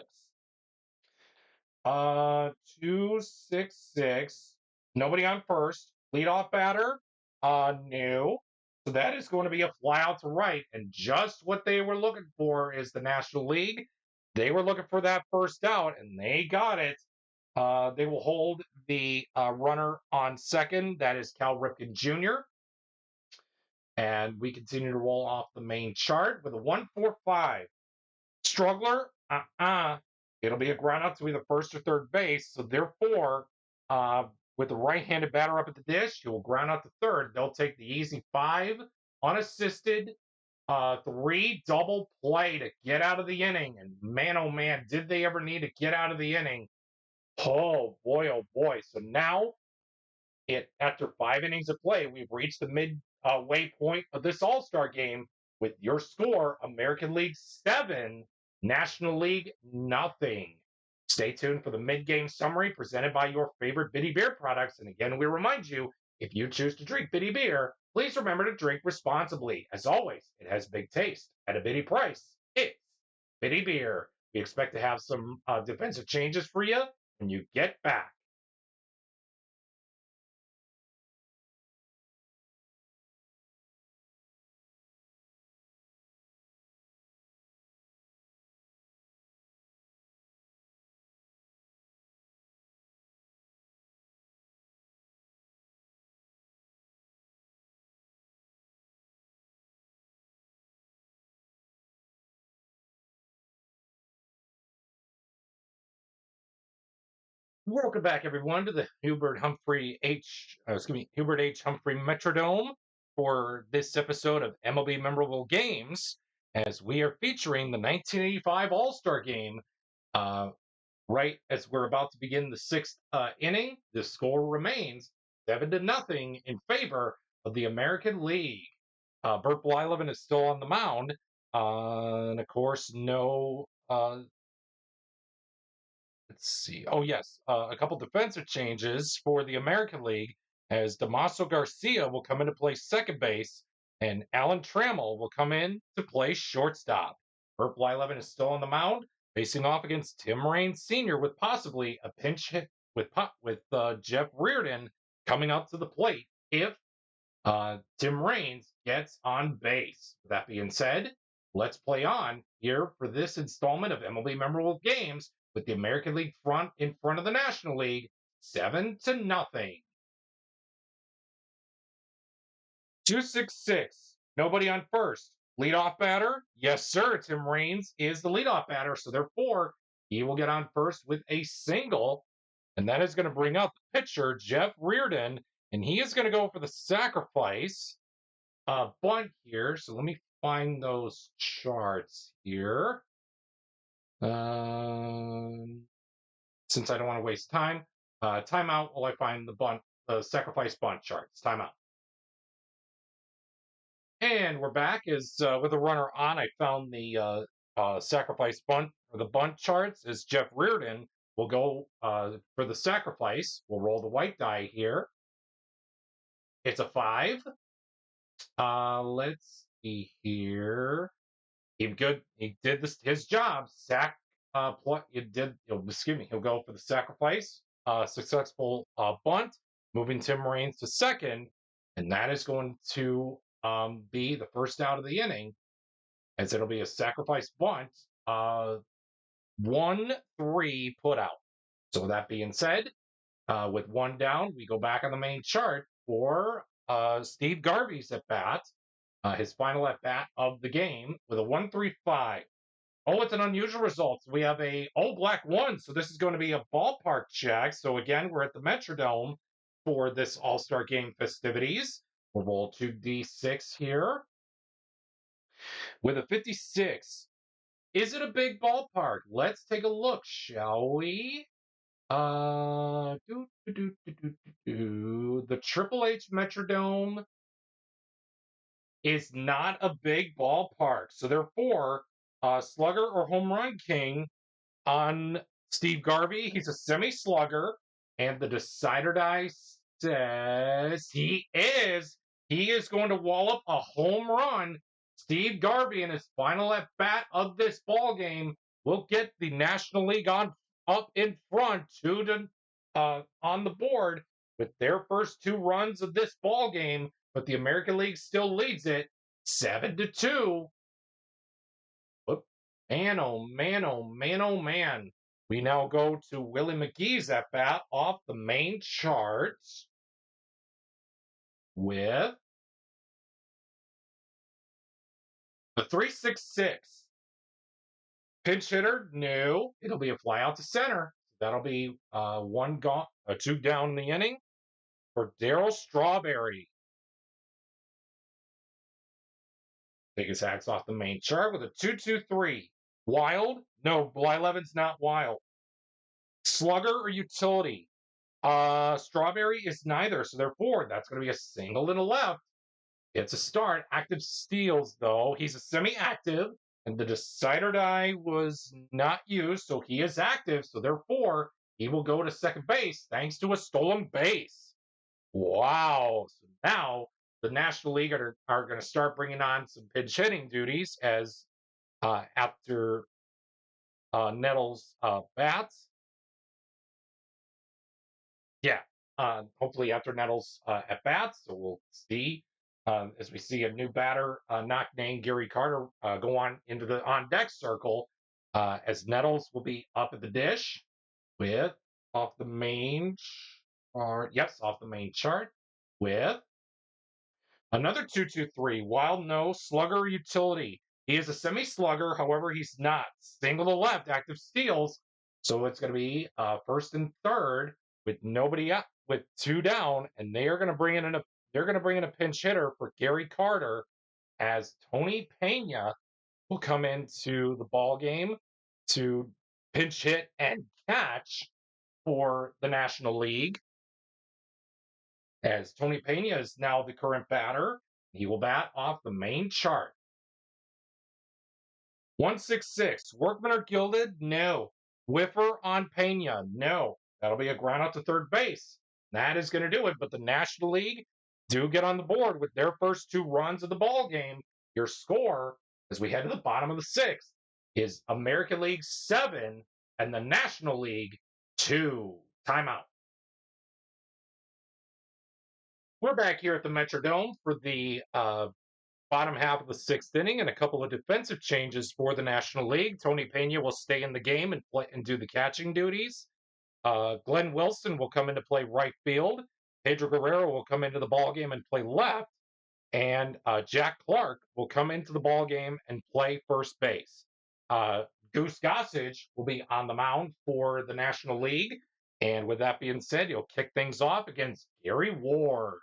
2-6-6. Nobody on first. Leadoff batter. No. So that is going to be a fly out to right. And just what they were looking for is the National League. They were looking for that first out, and they got it. They will hold the runner on second. That is Cal Ripken Jr. And we continue to roll off the main chart with a 1-4-5. Struggler, it'll be a ground out to either first or third base. So therefore, with the right-handed batter up at the dish. He will ground out to third. They'll take the easy 5 unassisted 3 double play to get out of the inning. And man, oh man, did they ever need to get out of the inning? Oh boy, oh boy. So now, after 5 innings of play, we've reached the midway point of this All Star game with your score: American League 7, National League nothing. Stay tuned for the mid-game summary presented by your favorite Bitty Beer products. And again, we remind you, if you choose to drink Bitty Beer, please remember to drink responsibly. As always, it has big taste at a bitty price. It's Bitty Beer. We expect to have some defensive changes for you when you get back. Welcome back, everyone, to the Hubert H. Humphrey Metrodome for this episode of MLB Memorable Games, as we are featuring the 1985 All Star Game. Right as we're about to begin the 6th inning, the score remains 7-0 in favor of the American League. Bert Blyleven is still on the mound, and of course, no. Let's see. Oh, yes. A couple defensive changes for the American League, as Damaso Garcia will come into play second base and Alan Trammell will come in to play shortstop. Bert Blyleven is still on the mound, facing off against Tim Raines Sr. with possibly a pinch hit with Jeff Reardon coming up to the plate if Tim Raines gets on base. With that being said, let's play on here for this installment of MLB Memorable Games with the American League in front of the National League, 7-0. 2-6-6. Nobody on first. Leadoff batter? Yes, sir. Tim Raines is the leadoff batter, so therefore he will get on first with a single, and that is going to bring up the pitcher, Jeff Reardon, and he is going to go for the sacrifice bunt here. So let me find those charts here. Since I don't want to waste time, timeout while I find the sacrifice bunt charts. Timeout. And we're back. With a runner on, I found the sacrifice bunt or the bunt charts. As Jeff Reardon will go for the sacrifice. We'll roll the white die here. It's a 5. Let's see here. He did his job. He'll go for the sacrifice. Successful bunt, moving Tim Raines to second, and that is going to be the first out of the inning, as it'll be a sacrifice bunt. 1-3 put out. So with that being said, with 1 down, we go back on the main chart for Steve Garvey's at bat. His final at bat of the game with a 1-3-5. Oh, it's an unusual result. We have a all-black 1, so this is going to be a ballpark check. So again, we're at the Metrodome for this All Star Game festivities. We'll roll 2d6 here with a 56. Is it a big ballpark? Let's take a look, shall we? The Triple H Metrodome is not a big ballpark. So therefore, slugger or home run king on Steve Garvey. He's a semi-slugger, and the decider die says he is going to wallop a home run. Steve Garvey in his final at bat of this ball game will get the National League up in front, on the board with their first 2 runs of this ball game, but the American League still leads it 7-2. Man, oh man, oh man, oh man. We now go to Willie McGee's at bat off the main charts with the 3-6-6. Pinch hitter, no. It'll be a fly out to center. That'll be two down in the inning for Daryl Strawberry. Take his hacks off the main chart with a 2-2-3. Wild? No, Blyleven's not wild. Slugger or utility? Strawberry is neither, so therefore that's going to be a single to the left. It's a start. Active steals, though. He's a semi-active, and the decider die was not used, so he is active. So therefore, he will go to second base thanks to a stolen base. Wow. So now the National League are going to start bringing on some pinch hitting duties as after Nettles bats. Yeah, hopefully after Nettles at bats. So we'll see as we see a new batter not named Gary Carter go on into the on deck circle as Nettles will be up at the dish with off the main chart. Yes, off the main chart with another 2-2-3. Wild no slugger utility. He is a semi-slugger, however, he's not single to left active steals. So it's going to be first and third with nobody up with two down, and they're going to bring in a pinch hitter for Gary Carter as Tony Pena will come into the ball game to pinch hit and catch for the National League. As Tony Pena is now the current batter, he will bat off the main chart. 166. Workmen are gilded? No. Whiffer on Pena? No. That'll be a ground out to third base. That is going to do it. But the National League do get on the board with their first two runs of the ball game. Your score, as we head to the bottom of the sixth, is American League 7 and the National League 2. Timeout. We're back here at the Metrodome for the bottom half of the sixth inning and a couple of defensive changes for the National League. Tony Pena will stay in the game and play and do the catching duties. Glenn Wilson will come into play right field. Pedro Guerrero will come into the ball game and play left. And Jack Clark will come into the ball game and play first base. Goose Gossage will be on the mound for the National League. And with that being said, he'll kick things off against Gary Ward.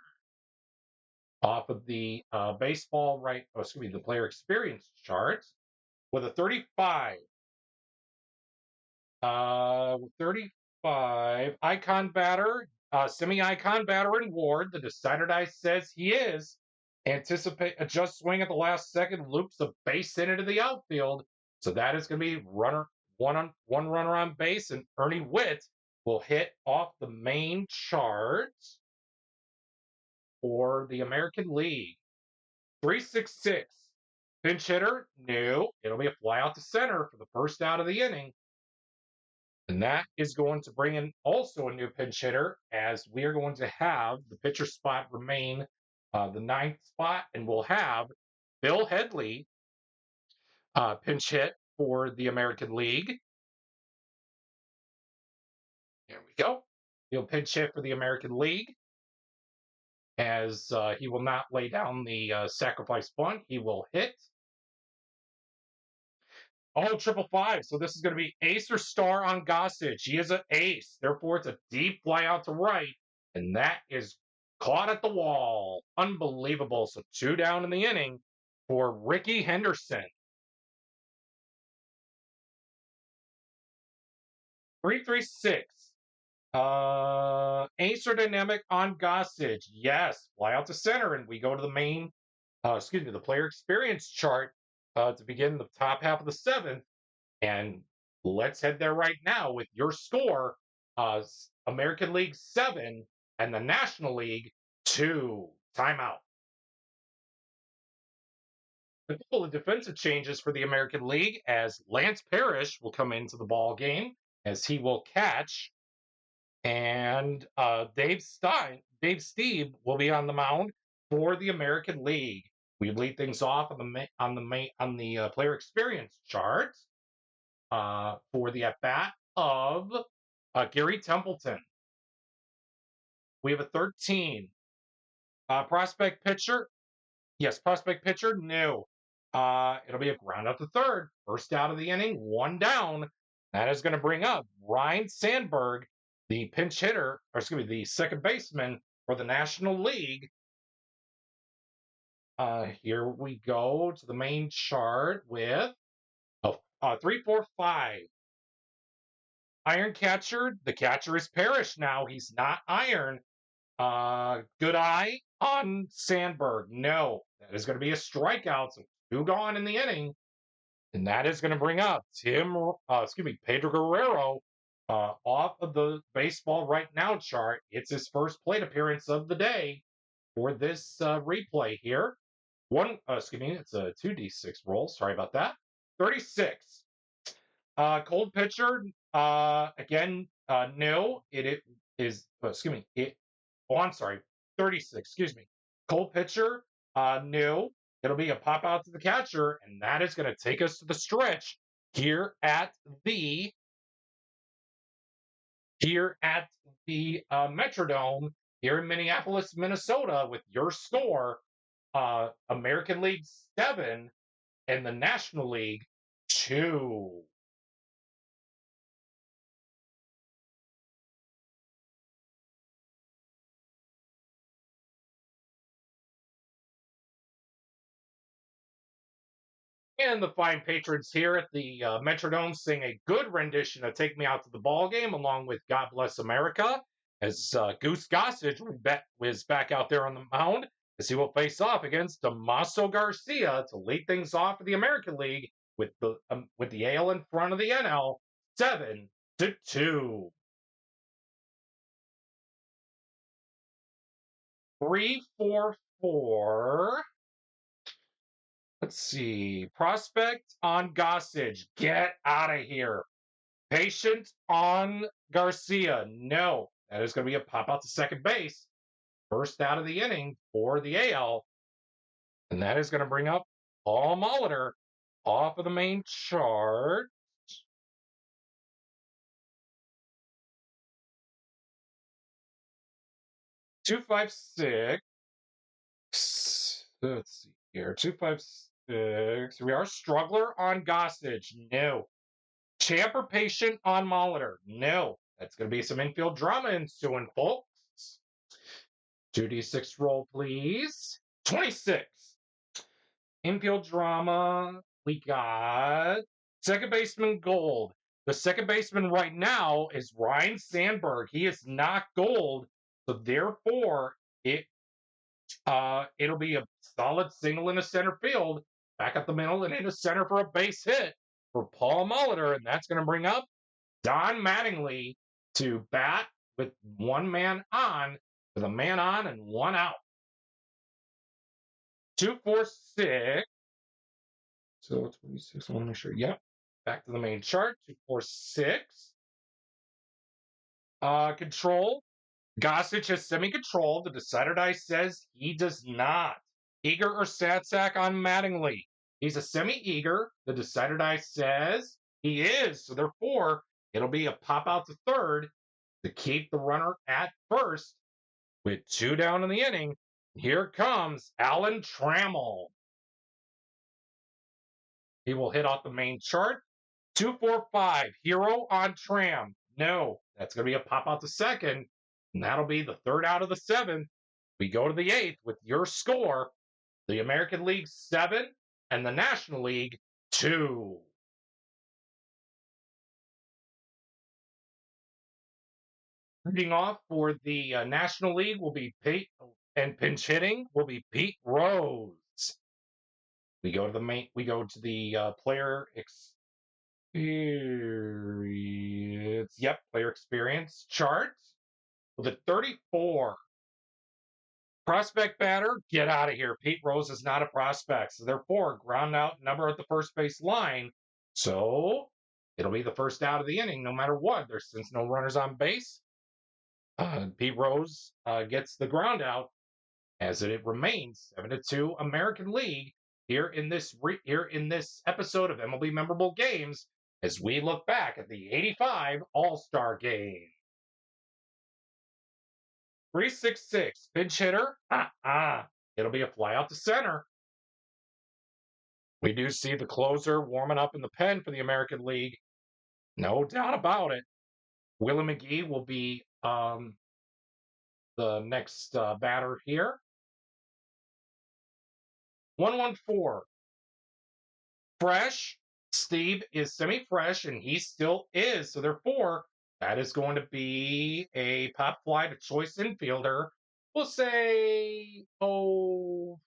Off of the the player experience chart with a 35. 35 icon batter, semi-icon batter in Ward. The decider die says he is. Anticipate adjust swing at the last second, loops the base hit into the outfield. So that is going to be one runner on base, and Ernie Witt will hit off the main chart for the American League. 366. Pinch hitter? No. It'll be a fly out to center for the first out of the inning. And that is going to bring in also a new pinch hitter, as we are going to have the pitcher spot remain the ninth spot, and we'll have Bill Headley pinch hit for the American League. There we go. He'll pinch hit for the American League, as he will not lay down the sacrifice bunt. He will hit. Oh, 555. So this is going to be ace or star on Gossage. He is an ace. Therefore, it's a deep fly out to right. And that is caught at the wall. Unbelievable. So two down in the inning for Ricky Henderson. 336. Ace or dynamic on Gossage. Yes. Fly out to center. And we go to the main, the player experience chart to begin the top half of the seventh. And let's head there right now with your score. American League 7 and the National League 2. Timeout. A couple of defensive changes for the American League, as Lance Parrish will come into the ball game as he will catch, and Dave Steve will be on the mound for the American League. We lead things off on the player experience chart for the at bat of Gary Templeton. We have a 13. Prospect pitcher. Yes, prospect pitcher. No. It'll be a ground out to third. First out of the inning, one down. That is going to bring up Ryan Sandberg, the pinch hitter, or excuse me, the second baseman for the National League. Here we go to the main chart with 3, 4, 5. Iron catcher. The catcher is Parrish now. He's not Iron. Good eye on Sandberg. No, that is going to be a strikeout. So 2 gone in the inning. And that is going to bring up Pedro Guerrero off of the baseball right now chart. It's his first plate appearance of the day for this replay here. It's a 2d6 roll. Sorry about that. 36. Cold pitcher, again, no, it is, I'm sorry, 36, excuse me. Cold pitcher, no, it'll be a pop out to the catcher, and that is going to take us to the stretch here at the Metrodome here in Minneapolis, Minnesota, with your score, American League 7 and the National League 2. And the fine patrons here at the Metrodome sing a good rendition of Take Me Out to the Ball Game, along with God Bless America, as Goose Gossage is back out there on the mound, as he will face off against Damaso Garcia to lead things off for the American League with the AL in front of the NL, 7-2. 3, 4, 4. Let's see. Prospect on Gossage. Get out of here. Patient on Garcia. No. That is going to be a pop out to second base. First out of the inning for the AL. And that is going to bring up Paul Molitor off of the main chart. Two, 5, 6. Let's see here. 2, 5, 6. We are Struggler on Gossage. No. Champ or Patient on Molitor. No. That's going to be some infield drama ensuing, folks. 2d6 roll, please. 26. Infield drama. We got second baseman Gold. The second baseman right now is Ryan Sandberg. He is not Gold, so therefore it'll be a solid single in the center field, back up the middle and into center for a base hit for Paul Molitor, and that's going to bring up Don Mattingly to bat with one man on, with a man on and one out. 2, 4, 6. So 26, I want to make sure. Yep. Back to the main chart. 2, 4, 6. Control. Gossage has semi-control. The decider dice says he does not. Eager or sad sack on Mattingly. He's a semi-eager. The decider dice says he is. So therefore, it'll be a pop out to third to keep the runner at first with 2 down in the inning. Here comes Alan Trammell. He will hit off the main chart. 2, 4, 5. Hero on Tram. No, that's going to be a pop out to second. And that'll be the third out of the 7th. We go to the 8th with your score. The American League 7 and the National League 2. Leading off for the National League will be Pete, and pinch hitting will be Pete Rose. We go to the player experience. Yep, player experience chart with a 34. Prospect batter, get out of here. Pete Rose is not a prospect. So therefore, ground out number at the first base line. So it'll be the first out of the inning, no matter what. Since no runners on base. Pete Rose gets the ground out as it remains 7-2 American League here in this episode of MLB Memorable Games as we look back at the 85 All Star Game. 3-6-6 pinch hitter. It'll be a fly out to center. We do see the closer warming up in the pen for the American League. No doubt about it. Willie McGee will be the next batter here. 114. Fresh. Steve is semi-fresh, and he still is. So therefore, that is going to be a pop fly to choice infielder. We'll say, we'll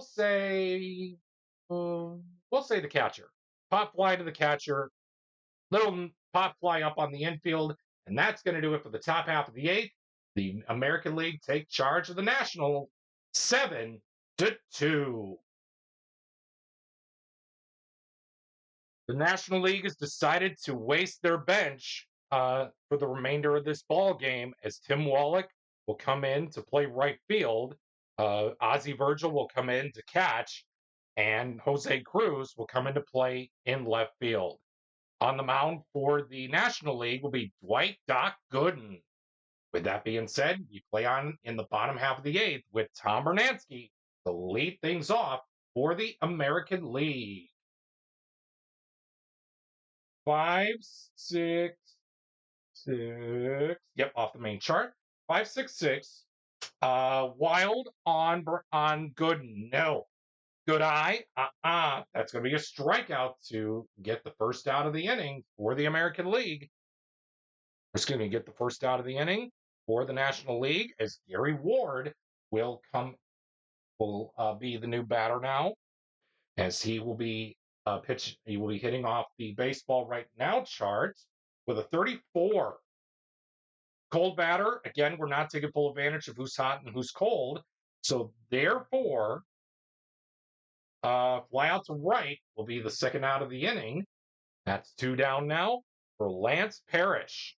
say, we'll say the catcher. Pop fly to the catcher. Little pop fly up on the infield, and that's going to do it for the top half of the eighth. The American League take charge of the National 7-2. The National League has decided to waste their bench for the remainder of this ball game, as Tim Wallach will come in to play right field. Ozzie Virgil will come in to catch, and Jose Cruz will come into play in left field. On the mound for the National League will be Dwight Doc Gooden. With that being said, you play on in the bottom half of the eighth with Tom Bernansky to lead things off for the American League. 5-6-6. Yep, off the main chart. 5-6-6. Wild on Gooden. No. Good eye. That's going to be a strikeout to get the first out of the inning for the American League. Excuse me, get the first out of the inning for the National League, as Gary Ward will be the new batter now, as he will be he will be hitting off the baseball right now chart with a 34. Cold batter. Again, we're not taking full advantage of who's hot and who's cold. So therefore, fly out to right will be the second out of the inning. That's 2 down now for Lance Parrish.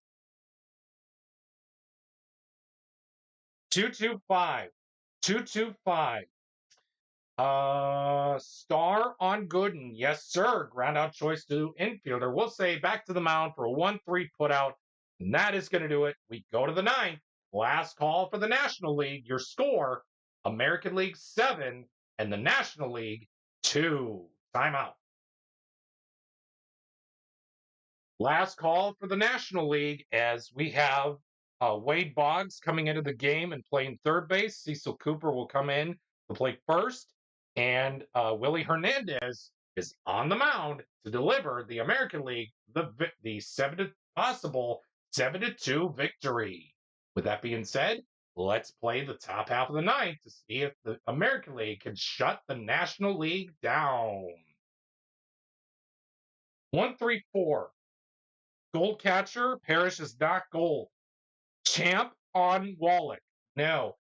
2-2-5. 2-2-5. Star on Gooden. Yes, sir. Ground out choice to infielder. We'll say back to the mound for a 1-3 put out. And that is going to do it. We go to the ninth. Last call for the National League. Your score, American League 7 and the National League 2. Timeout. Last call for the National League, as we have Wade Boggs coming into the game and playing third base. Cecil Cooper will come in to play first. And Willie Hernandez is on the mound to deliver the American League the possible 7-2 victory. With that being said, let's play the top half of the ninth to see if the American League can shut the National League down. 1-3-4. Gold catcher. Parrish is not gold. Champ on Wallach. No.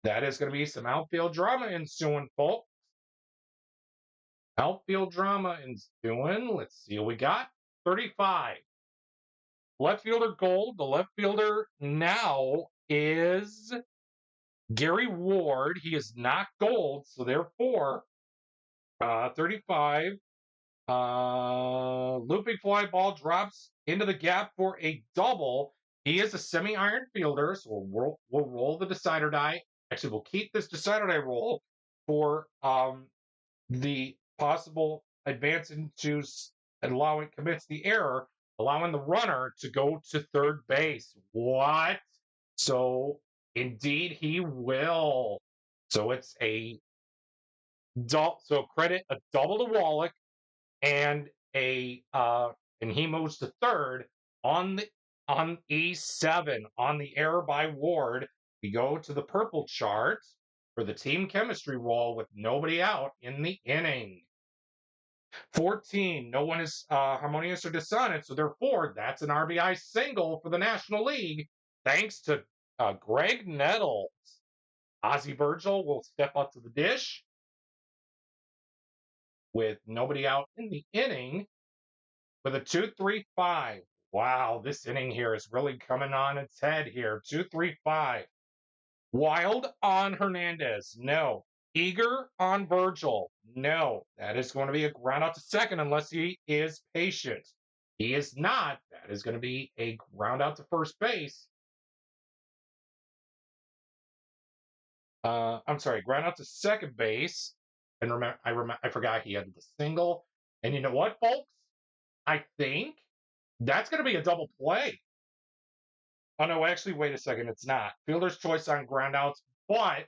That is going to be some outfield drama ensuing, folks. Outfield drama ensuing. Let's see what we got. 35. Left fielder gold. The left fielder now is Gary Ward. He is not gold, so therefore, 35. Looping fly ball drops into the gap for a double. He is a semi-iron fielder, so we'll roll the decider die. Actually, we'll keep this decider die roll for the possible advance into commits the error, allowing the runner to go to third base. What? So indeed he will. So it's credit a double to Wallach and and he moves to third on E7 on the error by Ward. We go to the purple chart for the team chemistry roll with nobody out in the inning. 14. No one is harmonious or dissonant, so therefore that's an RBI single for the National League, thanks to Greg Nettles. Ozzie Virgil will step up to the dish with nobody out in the inning with a 2-3-5. Wow, this inning here is really coming on its head here. 2-3-5. Wild on Hernandez. No. Eager on Virgil. No. That is going to be a ground out to second unless he is patient. He is not. That is going to be a ground out to first base. I'm sorry, ground out to second base. And I forgot he had the single. And you know what, folks? I think that's going to be a double play. Oh, no, actually, wait a second. It's not. Fielder's choice on groundouts, but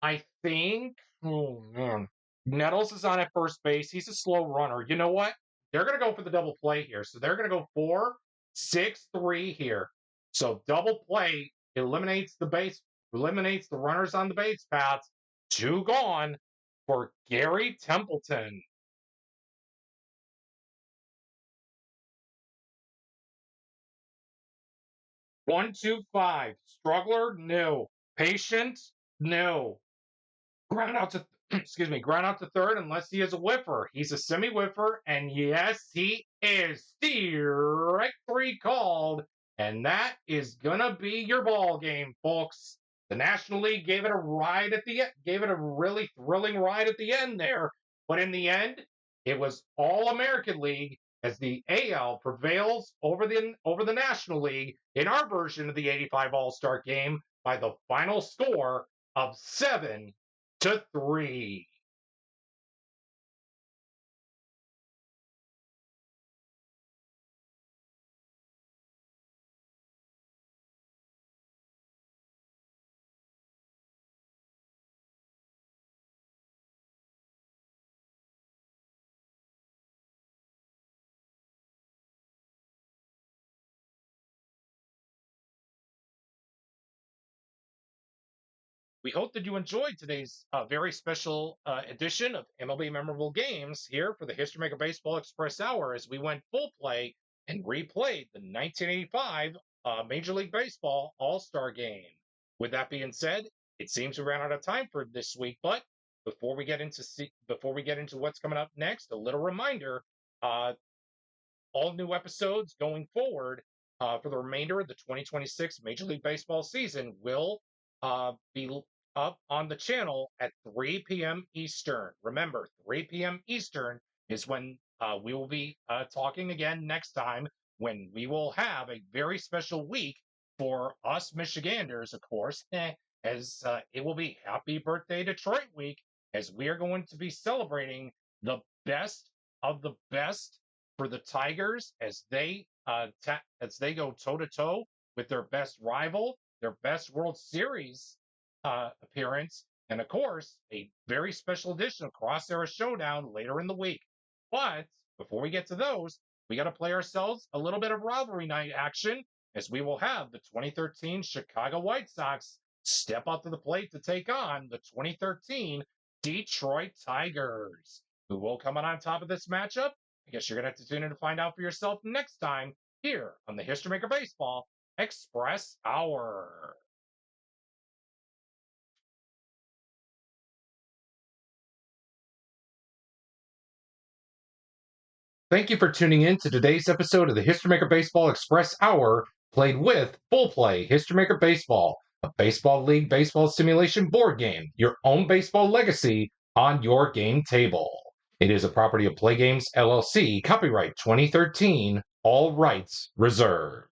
I think, oh man, Nettles is on at first base. He's a slow runner. You know what? They're going to go for the double play here. So they're going to go 4-6-3 here. So double play eliminates the runners on the base paths. 2 gone for Gary Templeton. 1-2-5. Struggler, no. Patient, no. Ground out to excuse me, ground out to third unless he is a whiffer. He's a semi-whiffer, and yes, he is. Strike 3 called, and that is gonna be your ball game, folks. The National League gave it a ride at the end, gave it a really thrilling ride at the end there, but in the end, it was All American League as the AL prevails over the National League in our version of the '85 All Star Game by the final score of 7-3. We hope that you enjoyed today's very special edition of MLB Memorable Games here for the History Maker Baseball Express Hour as we went full play and replayed the 1985 Major League Baseball All Star Game. With that being said, it seems we ran out of time for this week, but before we get into what's coming up next, a little reminder: uh, all new episodes going forward for the remainder of the 2026 Major League Baseball season will be up on the channel at 3 p.m. Eastern. Remember, 3 p.m. Eastern is when we will be talking again next time, when we will have a very special week for us Michiganders, of course, as it will be Happy Birthday Detroit Week, as we are going to be celebrating the best of the best for the Tigers as they go toe to toe with their best rival, their best World Series appearance, and of course a very special edition of Crosshair Showdown later in the week. But before we get to those, we got to play ourselves a little bit of rivalry night action as we will have the 2013 Chicago White Sox step up to the plate to take on the 2013 Detroit Tigers. Who will come on top of this matchup? I guess you're going to have to tune in to find out for yourself next time here on the History Maker Baseball Express Hour. Thank you for tuning in to today's episode of the History Maker Baseball Express Hour, played with Full Play History Maker Baseball, a baseball league baseball simulation board game, your own baseball legacy on your game table. It is a property of PLAAY Games LLC, copyright 2013, all rights reserved.